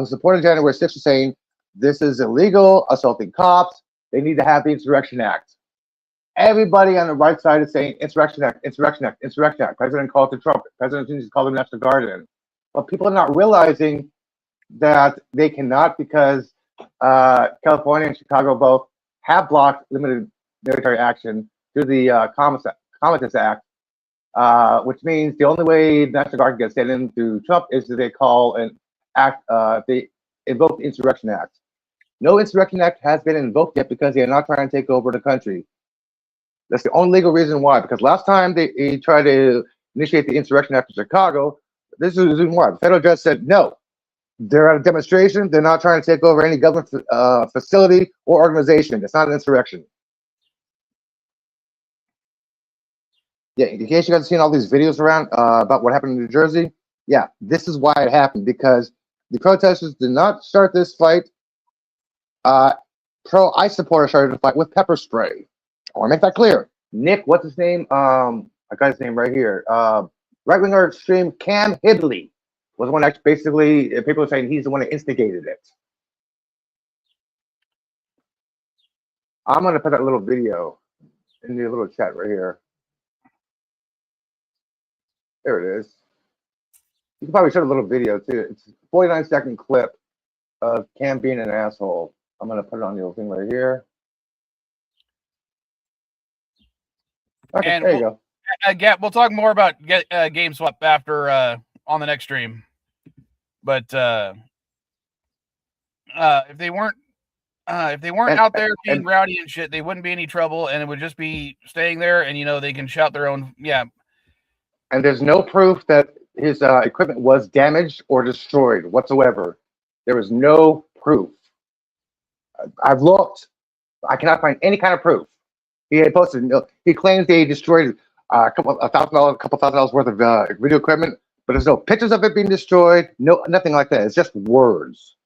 supported January 6th are saying this is illegal, assaulting cops. They need to have the Insurrection Act. Everybody on the right side is saying Insurrection Act, Insurrection Act, Insurrection Act. President called to Trump. President needs to call the National Guard in. But people are not realizing that they cannot because California and Chicago both have blocked limited military action through the Commandant's Act, which means the only way the National Guard can get sent in through Trump is that they call an act, they invoke the Insurrection Act. No Insurrection Act has been invoked yet because they are not trying to take over the country. That's the only legal reason why. Because last time they tried to initiate the Insurrection Act in Chicago, this is the reason why. The federal judge said no. They're at a demonstration. They're not trying to take over any government facility or organization. It's not an insurrection. Yeah, in case you guys have seen all these videos around about what happened in New Jersey, yeah, this is why it happened, because the protesters did not start this fight. Pro-ICE supporters started the fight with pepper spray. I want to make that clear. Nick, what's his name? I got his name right here. Right-winger extreme Cam Hidley was the one that basically, people are saying he's the one that instigated it. I'm going to put that little video in the little chat right here. There it is. You can probably show a little video too. It's a 49-second clip of Cam being an asshole. I'm going to put it on the little thing right here. Okay, And there you go. We'll talk more about game swap after on the next stream. But if they weren't out there being rowdy and shit, they wouldn't be any trouble, and it would just be staying there, and they can shout their own. Yeah. And there's no proof that his equipment was damaged or destroyed whatsoever. There is no proof. I've looked. I cannot find any kind of proof. He had posted. He claims they destroyed a couple $1,000 worth of video equipment, but there's no pictures of it being destroyed. No, nothing like that. It's just words.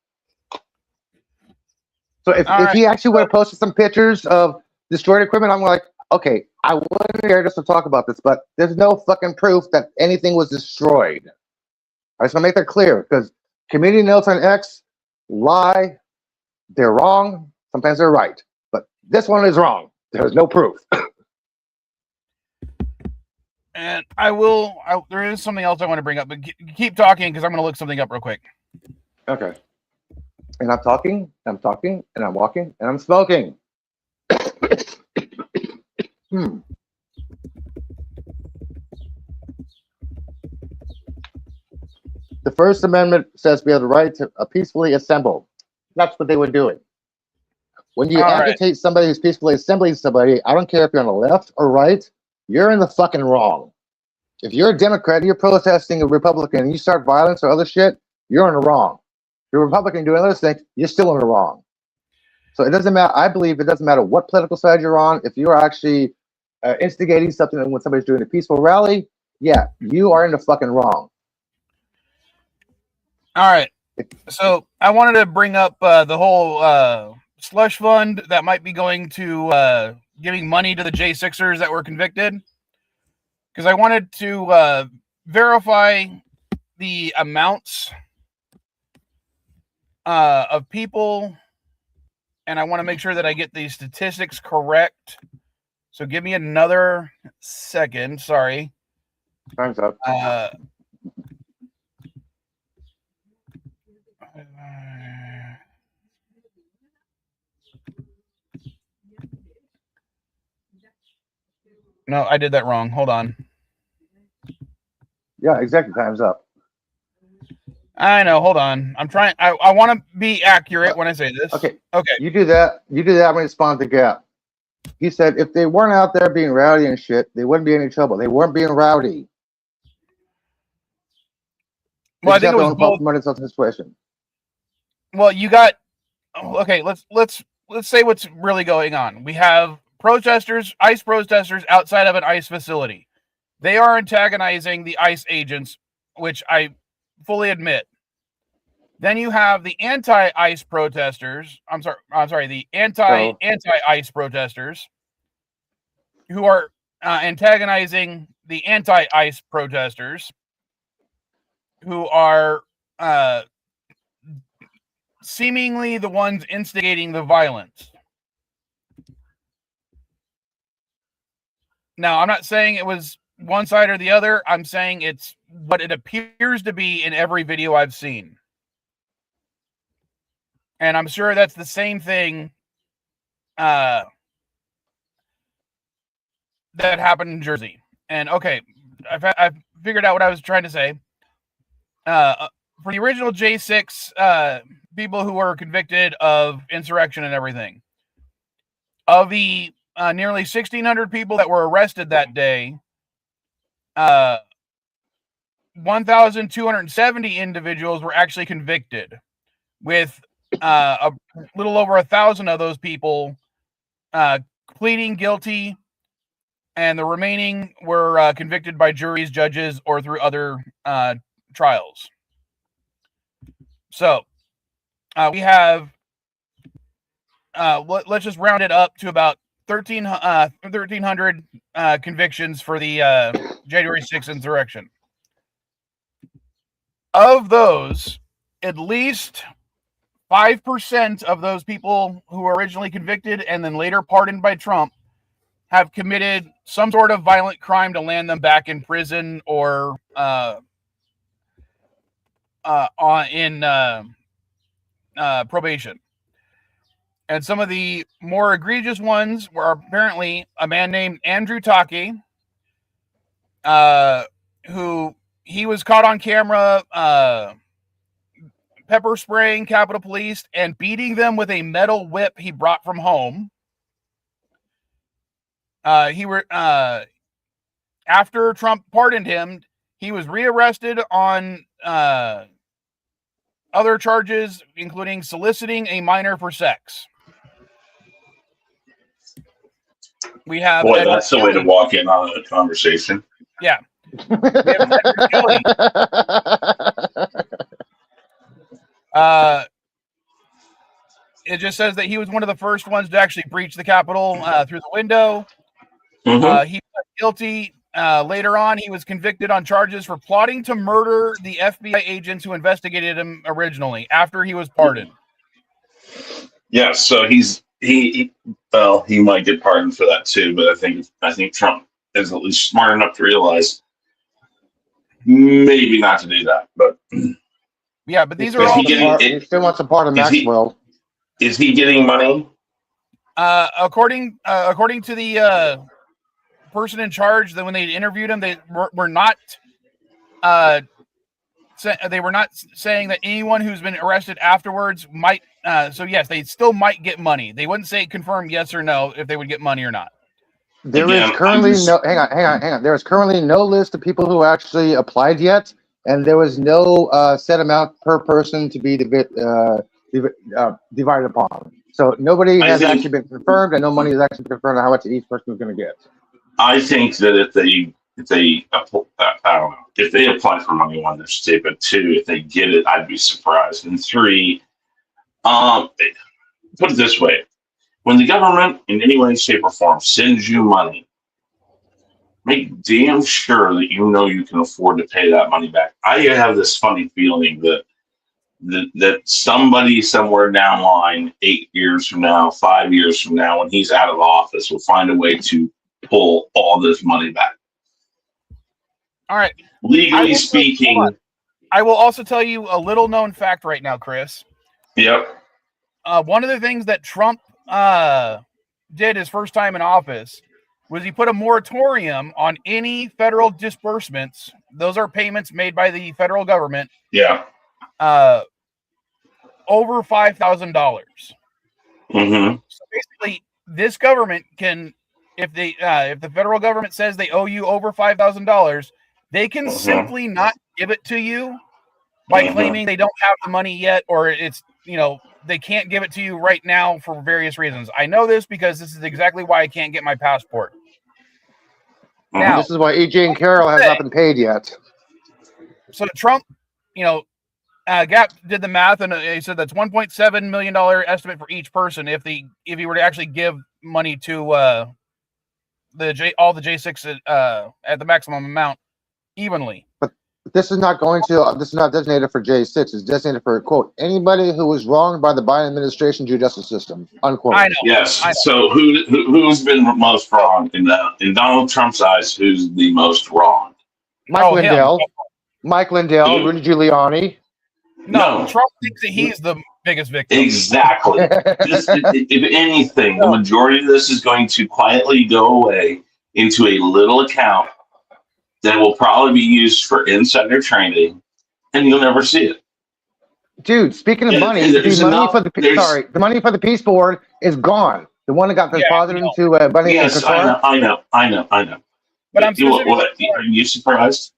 So if he actually would have posted some pictures of destroyed equipment, I'm like, okay, I wasn't here just to talk about this, but there's no fucking proof that anything was destroyed. I just want to make that clear, because community notes on X lie. They're wrong. Sometimes they're right, but this one is wrong. There's no proof. And there is something else I want to bring up, but keep talking because I'm going to look something up real quick. Okay. And I'm talking, and I'm walking, and I'm smoking. The First Amendment says we have the right to peacefully assemble. That's what they were doing. When you agitate somebody who's peacefully assembling somebody, I don't care if you're on the left or right, you're in the fucking wrong. If you're a Democrat, you're protesting a Republican, and you start violence or other shit, you're in the wrong. If you're a Republican doing other things, you're still in the wrong. So it doesn't matter. I believe it doesn't matter what political side you're on. If you're actually instigating something when somebody's doing a peaceful rally, yeah, you are in the fucking wrong. All right. So I wanted to bring up the whole slush fund that might be going to giving money to the J6ers that were convicted, because I wanted to verify the amounts of people and I want to make sure that I get these statistics correct. So give me another second. Sorry. Time's up. No, I did that wrong. Hold on. Yeah, exactly. Time's up. I know. Hold on. I'm trying. I want to be accurate when I say this. Okay. Okay. You do that. You do that. I'm going to respond to Gap. He said if they weren't out there being rowdy and shit, they wouldn't be in any trouble. They weren't being rowdy. Well, I think it was both. Situation. Well, you got. Okay. Let's say what's really going on. We have protesters, ICE protesters outside of an ICE facility. They are antagonizing the ICE agents, which I fully admit. Then you have the anti-ICE protesters. I'm sorry, the anti-ICE protesters who are antagonizing the anti-ICE protesters, who are seemingly the ones instigating the violence. Now, I'm not saying it was one side or the other. I'm saying it's what it appears to be in every video I've seen. And I'm sure that's the same thing that happened in Jersey. And okay, I've figured out what I was trying to say. For the original J6 people who were convicted of insurrection and everything, of the nearly 1,600 people that were arrested that day, 1,270 individuals were actually convicted, with a little over 1,000 of those people pleading guilty, and the remaining were convicted by juries, judges, or through other trials. So we have, let's just round it up to about 1,300 convictions for the January 6th insurrection. Of those, at least 5% of those people who were originally convicted and then later pardoned by Trump have committed some sort of violent crime to land them back in prison or probation. And some of the more egregious ones were apparently a man named Andrew Taki, who he was caught on camera pepper spraying Capitol Police and beating them with a metal whip he brought from home. After Trump pardoned him, he was rearrested on other charges, including soliciting a minor for sex. We have boy, that's the way to walk in on a conversation. Yeah. We have Edward Kelly. It just says that he was one of the first ones to actually breach the Capitol through the window. Mm-hmm. He pled guilty. Later on, he was convicted on charges for plotting to murder the FBI agents who investigated him originally after he was pardoned. Yeah, so he might get pardoned for that too, but I think Trump is at least smart enough to realize maybe not to do that. But yeah, but these are all. He still wants a part of Maxwell. Is he getting money? According to the person in charge, that when they interviewed him, they were not saying that anyone who's been arrested afterwards might. So yes, they still might get money. They wouldn't say confirm yes or no if they would get money or not. There is currently no. Hang on. There is currently no list of people who actually applied yet, and there was no set amount per person to be divided upon. So nobody has actually been confirmed, and no money has actually been confirmed on how much each person is going to get. I think that if they I don't know, if they apply for money, one, they're stupid. Two, if they get it, I'd be surprised. And three, put it this way: when the government in any way, shape, or form sends you money, make damn sure that you know you can afford to pay that money back. I have this funny feeling that that somebody somewhere down the line, 8 years from now, 5 years from now, when he's out of office, will find a way to pull all this money back. All right. Legally speaking. I will also tell you a little known fact right now, Chris. Yep. One of the things that Trump did his first time in office was he put a moratorium on any federal disbursements. Those are payments made by the federal government. Yeah. Over $5,000. Mm-hmm. So basically, this government can, if the federal government says they owe you over $5,000, they can simply not give it to you by claiming they don't have the money yet, or it's, they can't give it to you right now for various reasons. I know this because this is exactly why I can't get my passport. Now, this is why E.J. and Carroll has not been paid yet. So Trump, Gap did the math, and he said that's $1.7 million estimate for each person if he were to actually give money to all the J6 at the maximum amount evenly. But this is not designated for J6. It's designated for, quote, anybody who was wronged by the Biden administration due justice system, unquote. I know. Yes. So who's been most wronged in Donald Trump's eyes? Who's the most wronged? Mike Lindell, Rudy Giuliani. No, Trump thinks that he's the biggest victim. Exactly. If anything, the majority of this is going to quietly go away into a little account that will probably be used for insider trading, and you'll never see it. Dude, speaking of money, the money for the peace board is gone. The one that got deposited into Bunny and Qatar. I know. But I'm are you surprised?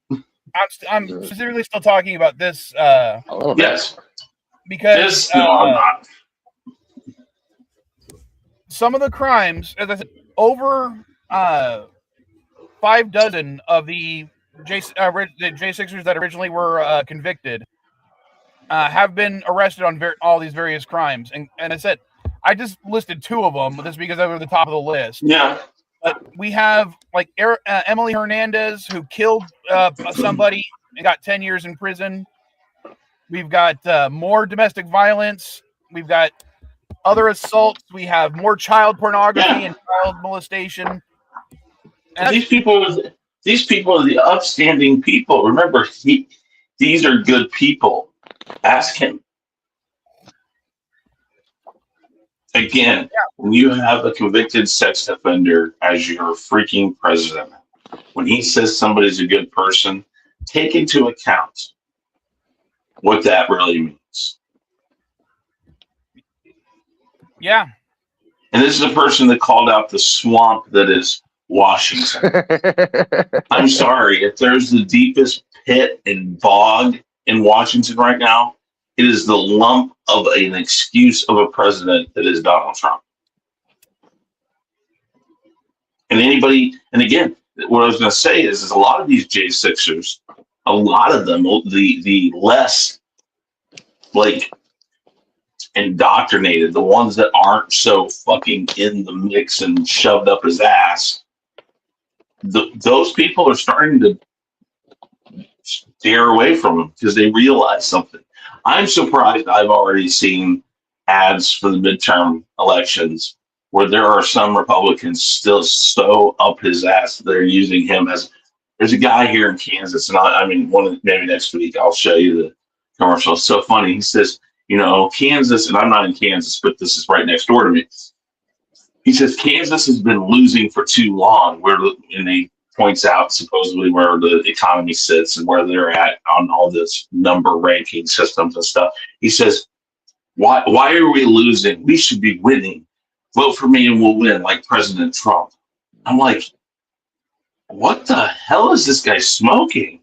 I'm specifically still talking about this. Yes. Because I'm not. Some of the crimes, as I said, over 5 dozen of the J6ers that originally were convicted have been arrested on all these various crimes. And I said, I just listed 2 of them, just because they were the top of the list. Yeah. But we have like Emily Hernandez, who killed somebody and got 10 years in prison. We've got more domestic violence. We've got other assaults. We have more child pornography and child molestation. And these people are the upstanding people. Remember, these are good people. Ask him. Again, when you have a convicted sex offender as your freaking president, when he says somebody's a good person, take into account what that really means. Yeah. And this is a person that called out the swamp that is Washington. I'm sorry, if there's the deepest pit and bog in Washington right now, it is the lump of an excuse of a president that is Donald Trump. And again, what I was going to say is a lot of these J6ers, a lot of them, the less indoctrinated, the ones that aren't so fucking in the mix and shoved up his ass, those people are starting to steer away from him because they realize something. I'm surprised I've already seen ads for the midterm elections where there are some Republicans still so up his ass that they're using him as. There's a guy here in Kansas, and maybe next week I'll show you the commercial. It's so funny. He says, Kansas, and I'm not in Kansas, but this is right next door to me. He says Kansas has been losing for too long. And he points out supposedly where the economy sits and where they're at on all this number ranking systems and stuff. He says, why are we losing? We should be winning. Vote for me and we'll win, like President Trump. I'm like, what the hell is this guy smoking?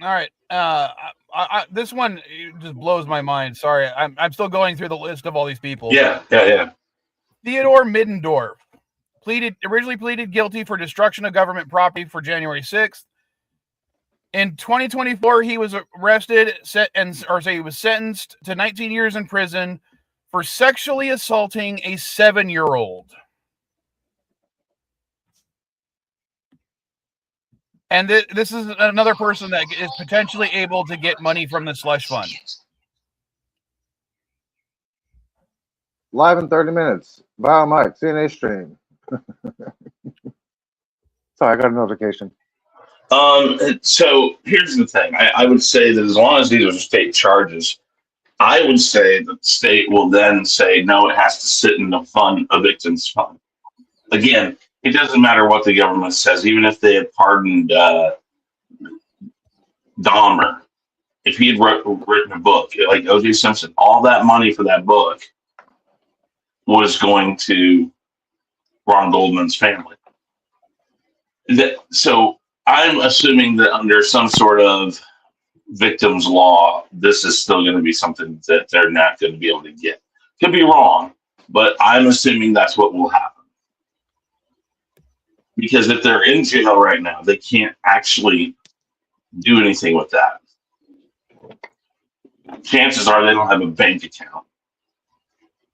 All right. This one just blows my mind. Sorry. I'm still going through the list of all these people. Yeah. Theodore Middendorf originally pleaded guilty for destruction of government property for January 6th. In 2024, he was arrested he was sentenced to 19 years in prison for sexually assaulting a 7-year-old. And this is another person that is potentially able to get money from the slush fund. Live in 30 minutes. Wow, Mike, CNA stream. Sorry, I got a notification. So here's the thing. I would say that as long as these are state charges, I would say that the state will then say, no, it has to sit in the fund, a victim's fund. Again, it doesn't matter what the government says, even if they had pardoned Dahmer, if he had written a book like O.J. Simpson, all that money for that book was going to Ron Goldman's family. So I'm assuming that under some sort of victims law, this is still going to be something that they're not going to be able to get. Could be wrong, but I'm assuming that's what will happen. Because if they're in jail right now, they can't actually do anything with that. Chances are they don't have a bank account.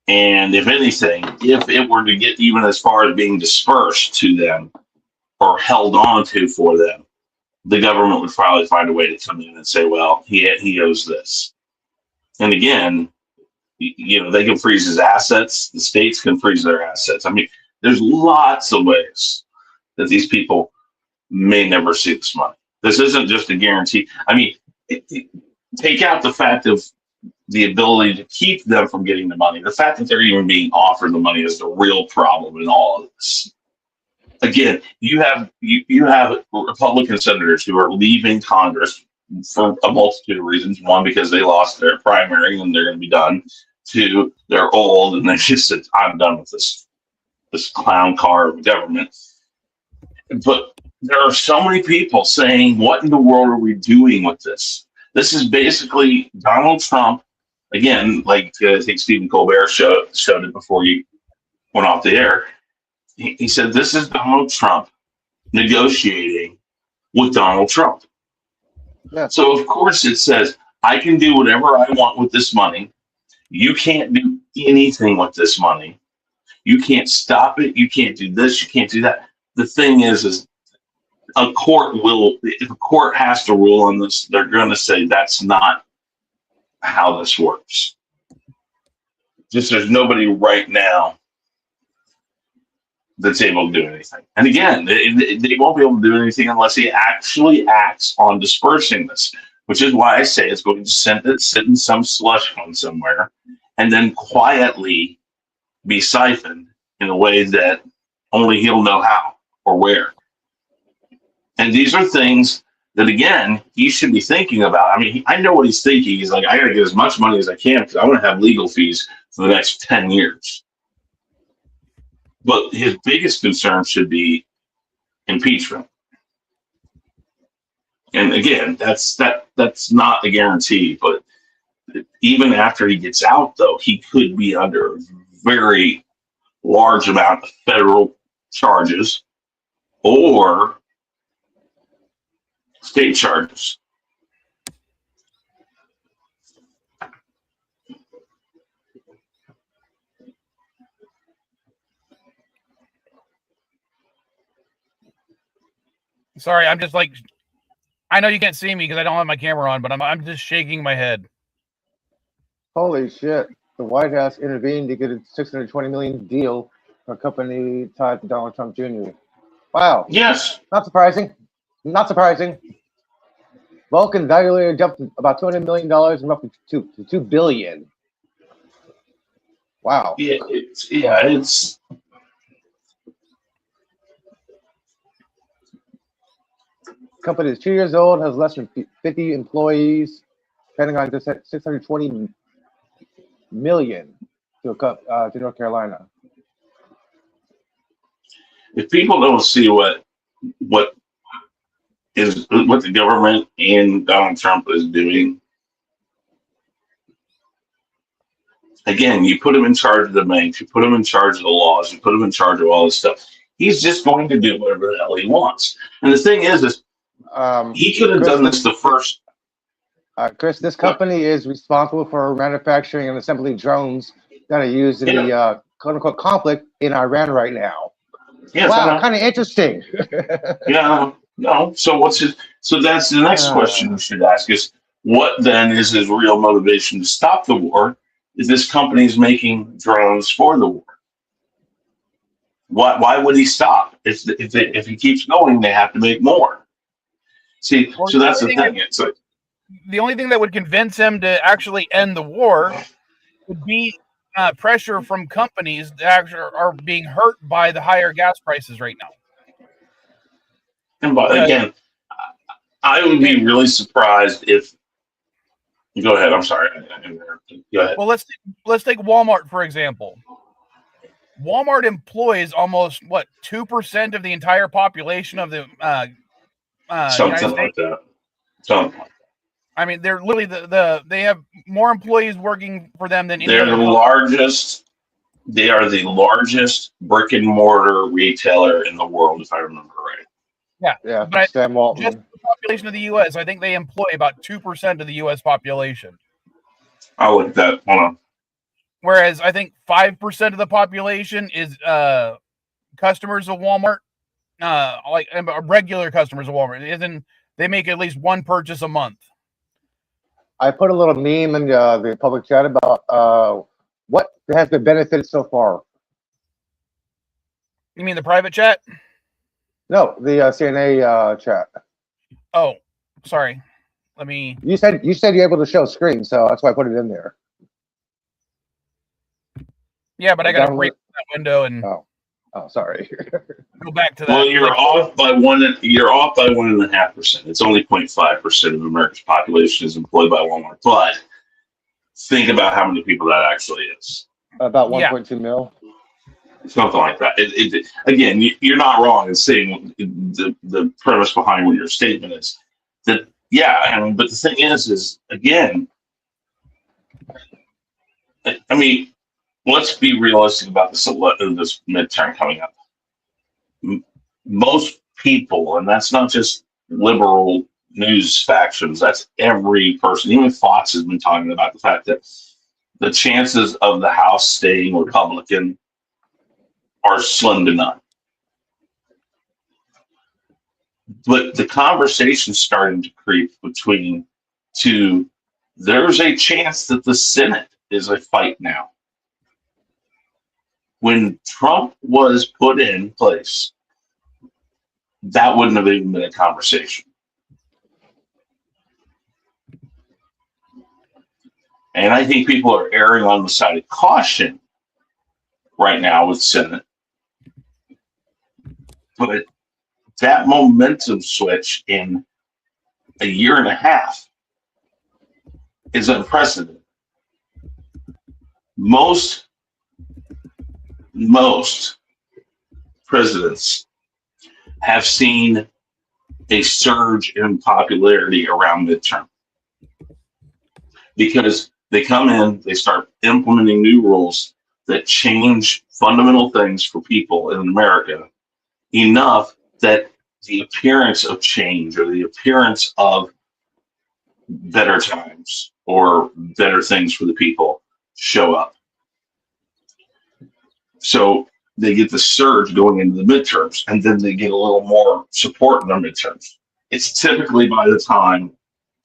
And if anything, if it were to get even as far as being dispersed to them or held on to for them, the government would probably find a way to come in and say, well, he owes this. And again, they can freeze his assets. The states can freeze their assets. I mean, there's lots of ways that these people may never see this money. This isn't just a guarantee. I mean, take out the fact of the ability to keep them from getting the money. The fact that they're even being offered the money is the real problem in all of this. Again, you have Republican senators who are leaving Congress for a multitude of reasons. One, because they lost their primary and they're going to be done. Two, they're old and they just said, I'm done with this clown car of government. But there are so many people saying, what in the world are we doing with this? This is basically Donald Trump. Again, like I think Stephen Colbert showed it before you went off the air. He said, this is Donald Trump negotiating with Donald Trump. Yeah. So, of course, it says, I can do whatever I want with this money. You can't do anything with this money. You can't stop it. You can't do this. You can't do that. The thing is a court will, if a court has to rule on this, they're going to say that's not how this works. Just there's nobody right now that's able to do anything. And again, they won't be able to do anything unless he actually acts on dispersing this, which is why I say it's going to sit in some slush fund somewhere and then quietly be siphoned in a way that only he'll know how or where. And these are things that, again, he should be thinking about. I mean, I know what he's thinking. He's like, I got to get as much money as I can because I want to have legal fees for the next 10 years. But his biggest concern should be impeachment. And again, that's not a guarantee. But even after he gets out, though, he could be under a very large amount of federal charges or state charges. Sorry, I'm just like, I know you can't see me because I don't have my camera on, but I'm just shaking my head. Holy shit. The White House intervened to get a $620 million deal for a company tied to Donald Trump Jr. Wow. Yes. Not surprising. Not surprising. Vulcan value jumped about $200 million and roughly $2 billion. Wow. Yeah, it's Company is 2 years old, has less than 50 employees. Pentagon just sent $620 million to North Carolina. if people don't see what the government and Donald Trump is doing, again, you put him in charge of the banks, you put him in charge of the laws, you put him in charge of all this stuff. He's just going to do whatever the hell he wants. And the thing is he could have done this the first. Chris, this company is responsible for manufacturing and assembling drones that are used in the quote-unquote conflict in Iran right now. Yes, wow, kind of interesting. Yeah. No. So what's his? So that's the next question we should ask: is what then is his real motivation to stop the war? Is this company's making drones for the war? Why would he stop? If he keeps going, they have to make more. See, so that's the thing. It's like the only thing that would convince him to actually end the war would be pressure from companies that actually are being hurt by the higher gas prices right now. And but again, I would be really surprised if. Go ahead. I'm sorry. Go ahead. Well, let's take Walmart for example. Walmart employs almost 2% of the entire population of the Something like that. Something like that. I mean, they're literally they have more employees working for them than any they're other the largest. They are the largest brick and mortar retailer in the world, if I remember right. Yeah. But Sam Walton. just the population of the U.S., I think they employ about 2% of the U.S. population. I'll look at that. Hold on. Whereas I think 5% of the population is customers of Walmart, like regular customers of Walmart. Isn't they make at least one purchase a month? I put a little meme in the public chat about what has been benefited so far. You mean the private chat? No, the CNA chat. Oh, sorry. Let me. You said you're able to show screen, so that's why I put it in there. Yeah, but I got to break that window and. Oh, sorry. Go back to that. Well, you're off by 1.5%. It's only 0.5% of America's population is employed by Walmart. But think about how many people that actually is. About 1.2 mil. Something like that. Again, you're not wrong in saying the premise behind what your statement is. That but the thing is again, I mean. Let's be realistic about this midterm coming up. Most people, and that's not just liberal news factions, that's every person. Even Fox has been talking about the fact that the chances of the House staying Republican are slim to none. But the conversation's starting to creep between two. There's a chance that the Senate is a fight now. When Trump was put in place, that wouldn't have even been a conversation. And I think people are erring on the side of caution right now with Senate. But that momentum switch in a year and a half is unprecedented. Most presidents have seen a surge in popularity around midterm because they come in, they start implementing new rules that change fundamental things for people in America enough that the appearance of change or the appearance of better times or better things for the people show up. So they get the surge going into the midterms, and then they get a little more support in their midterms. It's typically by the time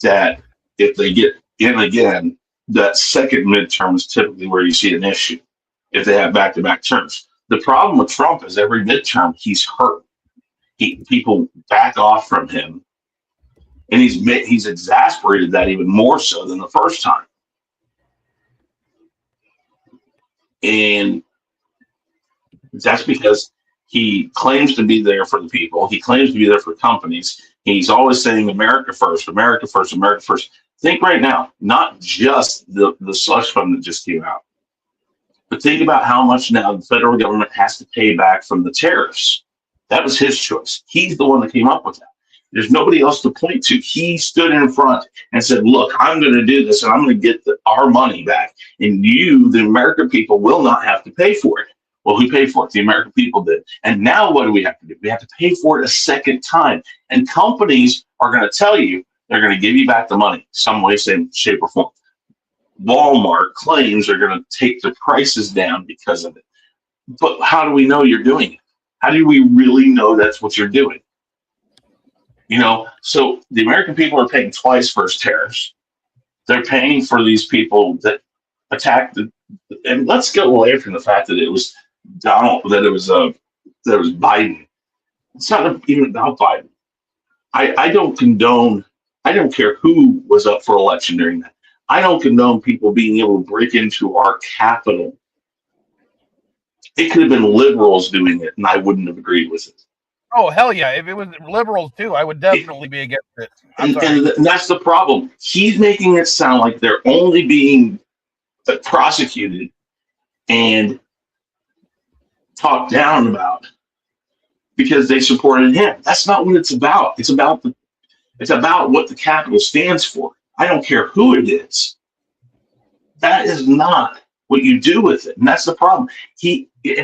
that if they get in again, that second midterm is typically where you see an issue if they have back-to-back terms. The problem with Trump is every midterm he's hurt. People back off from him, and he's exasperated that even more so than the first time. And that's because he claims to be there for the people. He claims to be there for companies. He's always saying America first, America first, America first. Think right now, not just the slush fund that just came out, but think about how much now the federal government has to pay back from the tariffs. That was his choice. He's the one that came up with that. There's nobody else to point to. He stood in front and said, look, I'm going to do this and I'm going to get our money back. And you, the American people, will not have to pay for it. Well, who paid for it? The American people did. And now what do we have to do? We have to pay for it a second time. And companies are going to tell you they're going to give you back the money some way, shape, or form. Walmart claims they're going to take the prices down because of it. But how do we know you're doing it? How do we really know that's what you're doing? You know, so the American people are paying twice for his tariffs. They're paying for these people that attacked the, and let's go away from the fact that it was that it was Biden. It's not even about Biden. I don't condone. I don't care who was up for election during that. I don't condone people being able to break into our Capitol. It could have been liberals doing it, and I wouldn't have agreed with it. Oh, hell yeah. If it was liberals too, I would definitely be against it. And that's the problem. He's making it sound like they're only being prosecuted and talked down about because they supported him. That's not what it's about. It's about what the Capitol stands for. I don't care who it is. That is not what you do with it, and that's the problem.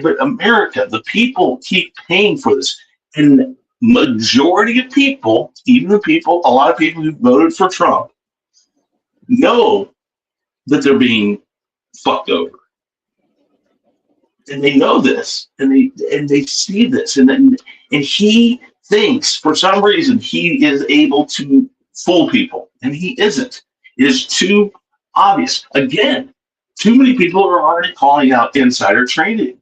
But America, the people keep paying for this, and majority of people, even a lot of people who voted for Trump, know that they're being fucked over, and they know this, and they see this, and he thinks for some reason he is able to fool people, and he isn't. It is too obvious. Again, too many people are already calling out insider trading.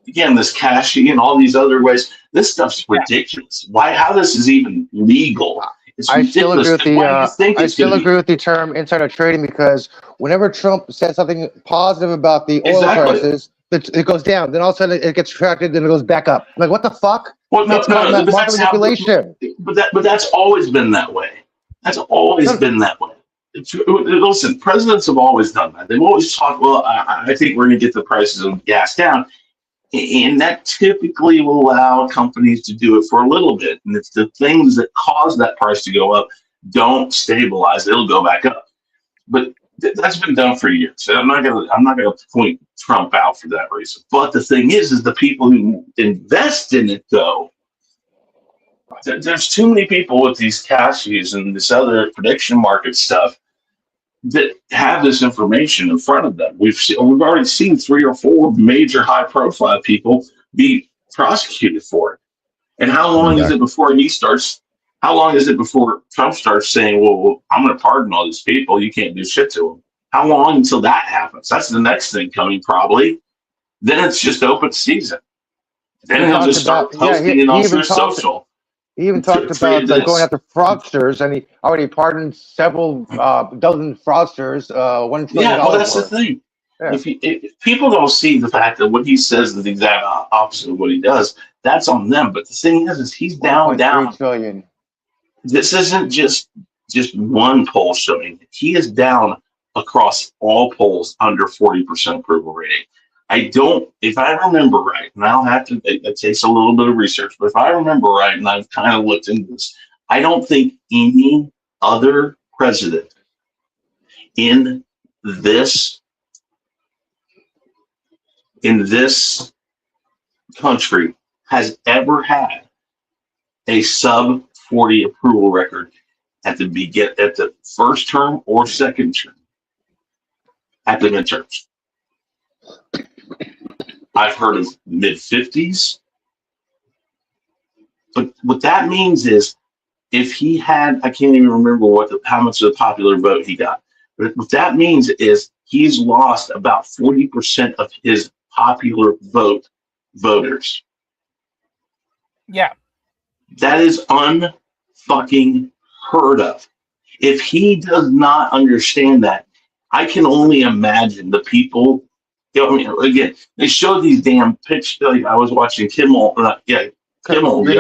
Again, this cashing and all these other ways. This stuff's ridiculous. Why? How this is even legal? It's ridiculous. I still agree with the term insider trading because whenever Trump says something positive about the oil prices, it goes down. Then all of a sudden it gets retracted, then it goes back up. Like, what the fuck? Well, that's market manipulation. But that's always been that way. That's always been that way. Listen, presidents have always done that. They've always talked, well, I think we're going to get the prices of gas down. And that typically will allow companies to do it for a little bit. And it's the things that cause that price to go up don't stabilize. It'll go back up. But that's been done for years. So I'm not gonna point Trump out for that reason. But the thing is the people who invest in it, though, there's too many people with these cashews and this other prediction market stuff that have this information in front of them. We've already seen 3 or 4 major high-profile people be prosecuted for it. And how long is it before he starts? How long is it before Trump starts saying, "Well, I'm going to pardon all these people. You can't do shit to them"? How long until that happens? That's the next thing coming, probably. Then it's just open season. Then he'll just start posting it on social. He even talked about going after fraudsters, and he already pardoned several dozen fraudsters. $1 trillion. Yeah, well, that's the thing. Yeah. If people don't see the fact that what he says is the exact opposite of what he does, that's on them. But the thing is he's down. $1.3 trillion. This isn't just one poll showing. He is down across all polls under 40% approval rating. If I remember right, and I'll have to, it takes a little bit of research, but if I remember right, and I've kind of looked into this, I don't think any other president in this country has ever had a sub 40 approval record at the first term or second term at the midterms. I've heard of mid-50s. But what that means is if he had, I can't even remember how much of the popular vote he got. But what that means is he's lost about 40% of his popular voters. Yeah. That is unfucking heard of. If he does not understand that, I can only imagine the people. Again, they show these damn pictures. Like I was watching Kimmel the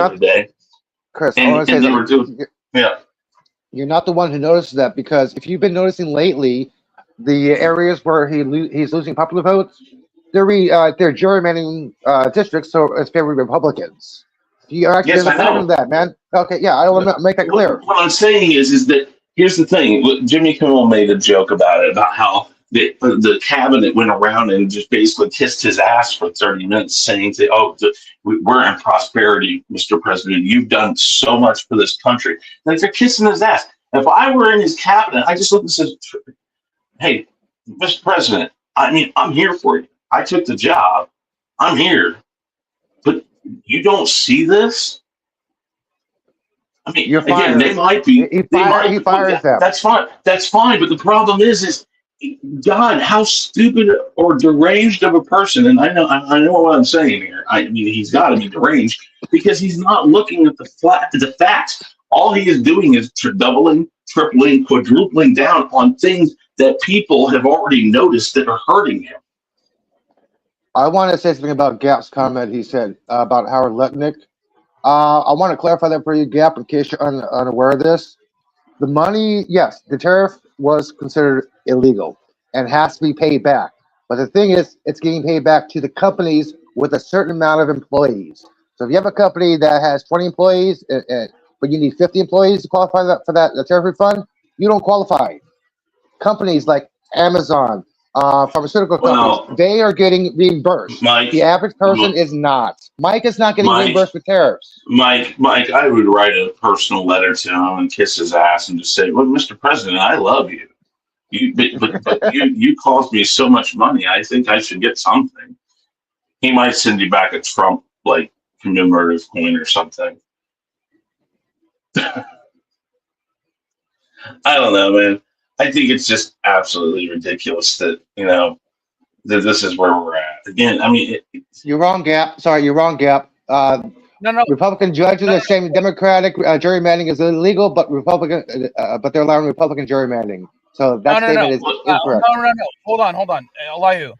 other day. Chris, and they were doing, You're not the one who noticed that, because if you've been noticing lately, the areas where he's losing popular votes, they're gerrymandering districts, so it's favoring Republicans. You actually understand that, man. Okay, yeah, I want to make that clear. What I'm saying is that here's the thing. Jimmy Kimmel made a joke about it, about how the cabinet went around and just basically kissed his ass for 30 minutes, saying, we're in prosperity, Mr. President. You've done so much for this country. Like, they're kissing his ass. If I were in his cabinet, I just look and say, hey, Mr. President, I'm here for you. I took the job. I'm here. But you don't see this? I mean, You're again, fired. they might be. He They might. he fires them. That's fine. That's fine. But the problem is, God, how stupid or deranged of a person. And I know what I'm saying here. I mean, he's got to be deranged because he's not looking at the facts. All he is doing is doubling, tripling, quadrupling down on things that people have already noticed that are hurting him. I want to say something about Gap's comment. He said about Howard Lutnick. I want to clarify that for you, Gap, in case you're unaware of this. The money, yes, the tariff was considered illegal and has to be paid back. But the thing is, it's getting paid back to the companies with a certain amount of employees. So if you have a company that has 20 employees, but you need 50 employees to qualify for the tariff refund, you don't qualify. Companies like Amazon, pharmaceutical companies, they are getting reimbursed. Mike, the average person is not. Mike is not getting reimbursed for tariffs. Mike, I would write a personal letter to him and kiss his ass and just say, "Well, Mr. President, I love you. But you cost me so much money. I think I should get something." He might send you back a Trump like commemorative coin or something. I don't know, man. I think it's just absolutely ridiculous that that this is where we're at. Again, I mean, you're wrong, Gap. Sorry, you're wrong, Gap. No. Republican judges are saying Democratic gerrymandering is illegal, but but they're allowing Republican gerrymandering. So that statement is incorrect. No. Hold on. Elihu.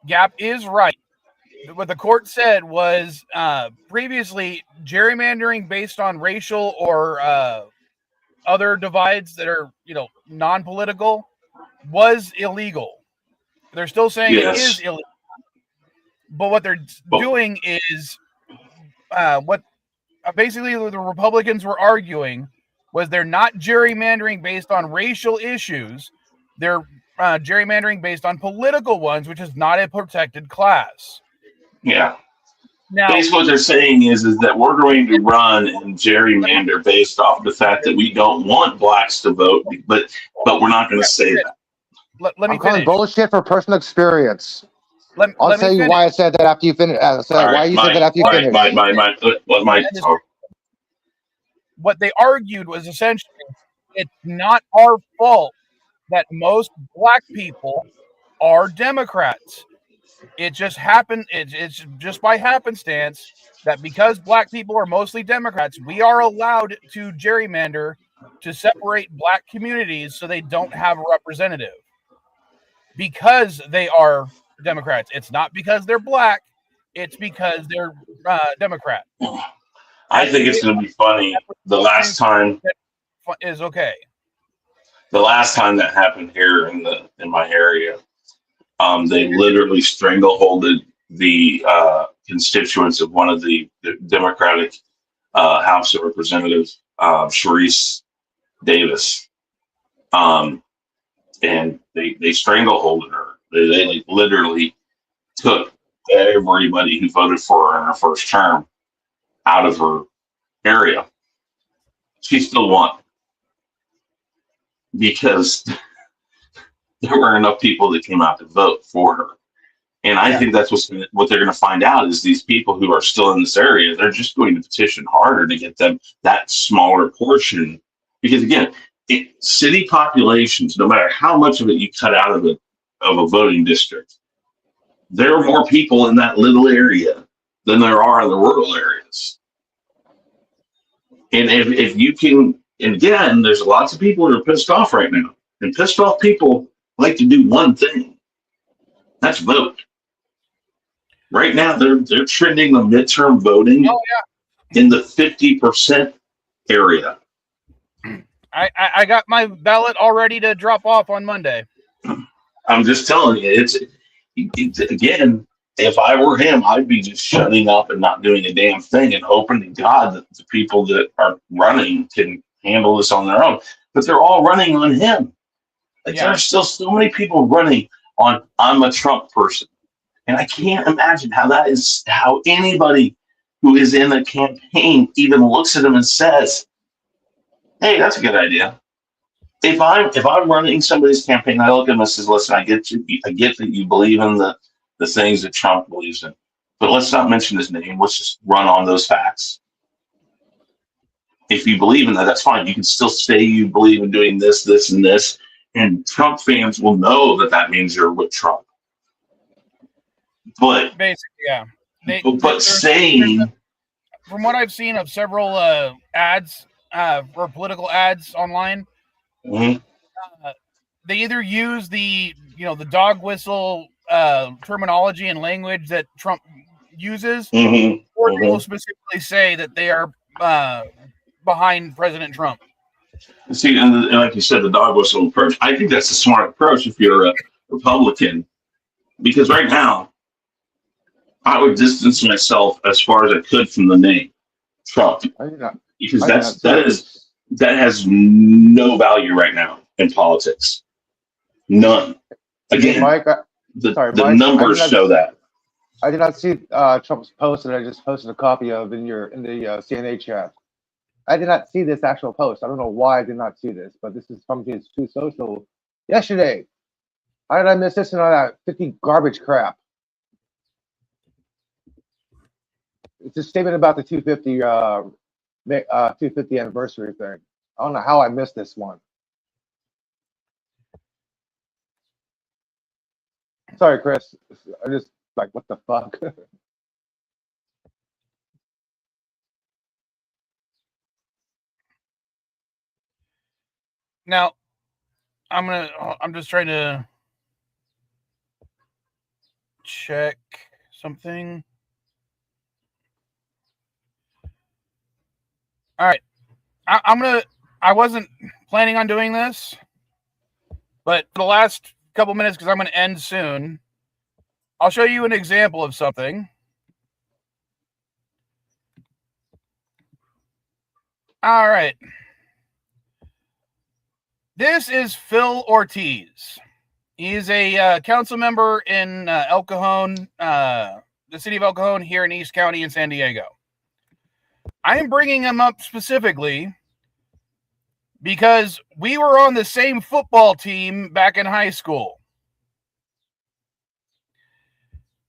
Gap is right. What the court said was previously gerrymandering based on racial or other divides that are non-political was illegal. They're still saying it is illegal. But what they're doing is what basically the Republicans were arguing was they're not gerrymandering based on racial issues. They're gerrymandering based on political ones, which is not a protected class. Yeah. Now, basically what they're saying is that we're going to run and gerrymander based off the fact that we don't want blacks to vote, but we're not going to say that. Let me I'm calling finish. bullshit for personal experience. I'll tell you why I said that after you finish. Why you said that after you finish. What they argued was essentially it's not our fault that most black people are Democrats. It just happened. It's just by happenstance that because black people are mostly Democrats, we are allowed to gerrymander to separate black communities so they don't have a representative because they are Democrats. It's not because they're black. It's because they're Democrat. I think it's going to be funny. The last time is okay. The last time that happened here in my area, they literally strangleholded the constituents of one of the Democratic House of Representatives, Sharice Davis, and they strangleholded her. They like literally took everybody who voted for her in her first term out of her area. She still won because there weren't enough people that came out to vote for her. And I think that's what they're going to find out is these people who are still in this area, they're just going to petition harder to get them that smaller portion. Because again, city populations, no matter how much of it you cut out of a voting district, there are more people in that little area than there are in the rural areas. And if you can, and again, there's lots of people that are pissed off right now. And pissed off people like to do one thing. That's vote. Right now, they're trending the midterm voting in the 50% area. I got my ballot all ready to drop off on Monday. I'm just telling you, it's again, if I were him, I'd be just shutting up and not doing a damn thing and hoping to God that the people that are running can handle this on their own. But they're all running on him. There are still so many people running on I'm a Trump person. And I can't imagine how anybody who is in a campaign even looks at him and says, hey, that's a good idea. If I'm running somebody's campaign, I look at him and says, listen, I get that you believe in the things that Trump believes in. But let's not mention his name. Let's just run on those facts. If you believe in that, that's fine. You can still say you believe in doing this, this, and this, and Trump fans will know that that means you're with Trump. But basically, yeah. Saying, from what I've seen of several ads or political ads online, mm-hmm. They either use the dog whistle terminology and language that Trump uses, mm-hmm. or Mm-hmm. they will specifically say that they are behind President Trump. See, and like you said, the dog whistle approach. I think that's a smart approach if you're a Republican, because right now, I would distance myself as far as I could from the name Trump, because that has no value right now in politics. None. Again, Mike, the numbers show that. I did not see Trump's post that I just posted a copy of in the CNA chat. I did not see this actual post. I don't know why I did not see this, but this is from his Truth Social yesterday. How did I miss this and all that 50 garbage crap? It's a statement about the 250 anniversary thing. I don't know how I missed this one. Sorry, Chris. I just like, what the fuck? Now, I'm just trying to check something. All right. I wasn't planning on doing this, but for the last couple minutes, because I'm going to end soon, I'll show you an example of something. All right. This is Phil Ortiz. He's a council member in El Cajon, the city of El Cajon here in East County in San Diego. I am bringing him up specifically because we were on the same football team back in high school.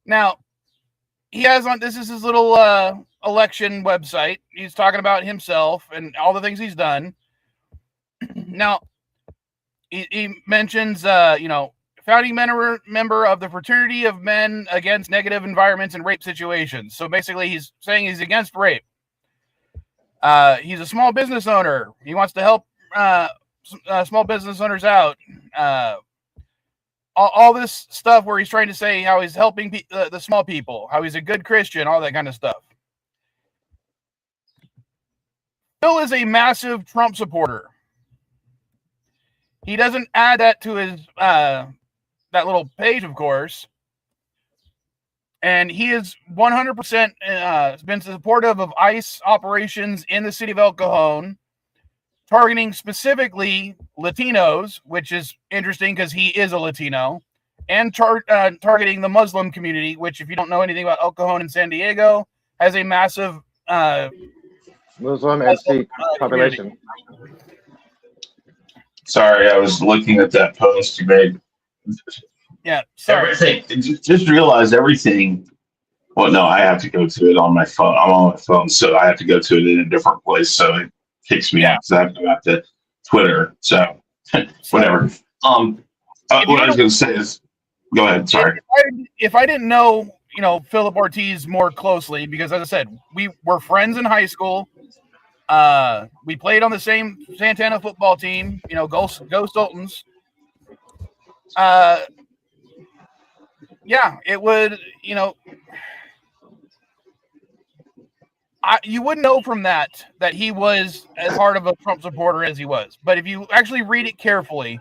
Now, this is his little election website. He's talking about himself and all the things he's done. Now, he mentions, founding member of the Fraternity of Men Against Negative Environments and Rape Situations. So basically, he's saying he's against rape. He's a small business owner. He wants to help small business owners out. All this stuff where he's trying to say how he's helping the small people, how he's a good Christian, all that kind of stuff. Phil is a massive Trump supporter. He doesn't add that to his that little page, of course. And he is 100% been supportive of ICE operations in the city of El Cajon, targeting specifically Latinos, which is interesting because he is a Latino, and targeting the Muslim community, which, if you don't know anything about El Cajon in San Diego, has a massive Muslim and Sikh population. Sorry, I was looking at that post you made. Yeah, sorry. Everything, just realize everything. Well, no, I have to go to it on my phone. I'm on my phone, so I have to go to it in a different place. So it kicks me out because I have to go out to Twitter. So whatever. What I was going to say is, go ahead. Sorry. If I didn't know, Philip Ortiz more closely, because as I said, we were friends in high school. We played on the same Santana football team. Go Sultans. Yeah, it would, you wouldn't know from that he was as hard of a Trump supporter as he was. But if you actually read it carefully,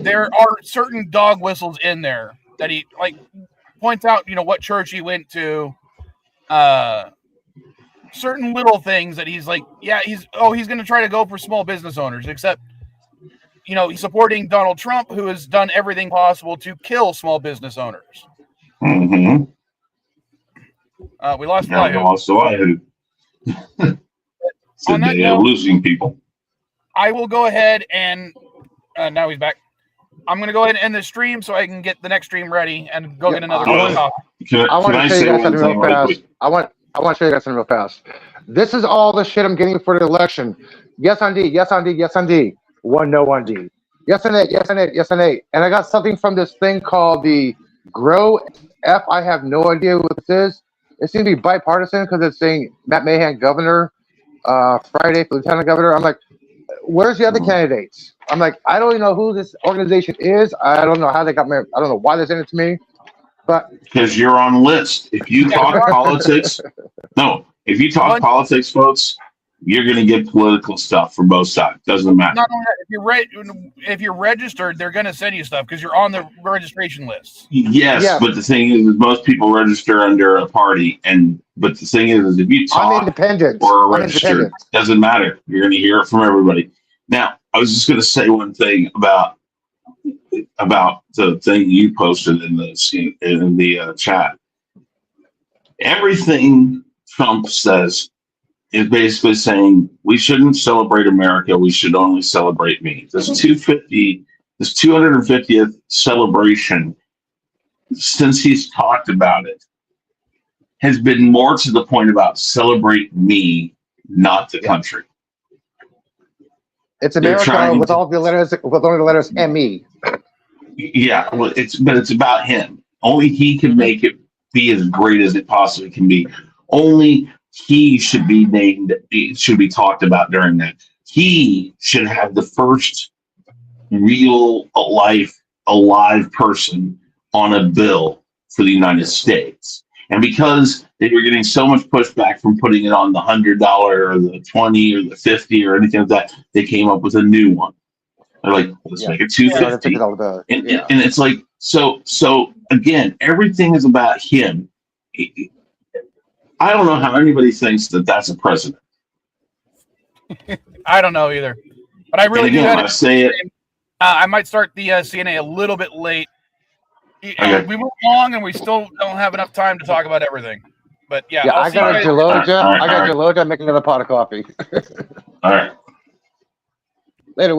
there are certain dog whistles in there that he points out, what church he went to, certain little things that he's like, yeah, he's going to try to go for small business owners, except he's supporting Donald Trump, who has done everything possible to kill small business owners. Mm-hmm. We lost Wahoo. We lost Wahoo. On that note, losing people. I will go ahead and now he's back. I'm going to go ahead and end the stream so I can get the next stream ready and go get another cup of coffee. I want to say one thing real fast. I I want to show you guys something real fast. This is all the shit I'm getting for the election. Yes on D, yes on D, yes on D. One no on D. Yes on A, yes on A, yes on A. And I got something from this thing called the Grow F. I have no idea what this is. It seems to be bipartisan because it's saying Matt Mahan governor, Friday for lieutenant governor. I'm like, where's the other candidates? I'm like, I don't even know who this organization is. I don't know how they got me. I don't know why they sent it to me. But because you're on list. If you talk politics, if you talk politics, folks, you're going to get political stuff from both sides. Doesn't matter. Not only that, if you're registered, they're going to send you stuff because you're on the registration list. Yes, but the thing is, most people register under a party, but the thing is if you talk I'm independent or are registered, doesn't matter. You're going to hear it from everybody. Now, I was just going to say one thing about the thing you posted in the chat. Everything Trump says is basically saying we shouldn't celebrate America. We should only celebrate me. This 250th celebration, since he's talked about it, has been more to the point about celebrate me, not the country. It's America with all the letters, with only the letters ME. Yeah, well, it's about him. Only he can make it be as great as it possibly can be. Only he should be named. It should be talked about during that. He should have the first real alive person on a bill for the United States. And because they were getting so much pushback from putting it on the $100 or the $20 or the $50 or anything like that, they came up with a new one. They're like, let's make it $250. And it's like, so again, everything is about him. I don't know how anybody thinks that that's a president. I don't know either, but I really do. I say it. I might start the CNA a little bit late. Okay. We moved along, and we still don't have enough time to talk about everything. But yeah, I got a Geloja. I got Geloja. Make another pot of coffee. All right. Later.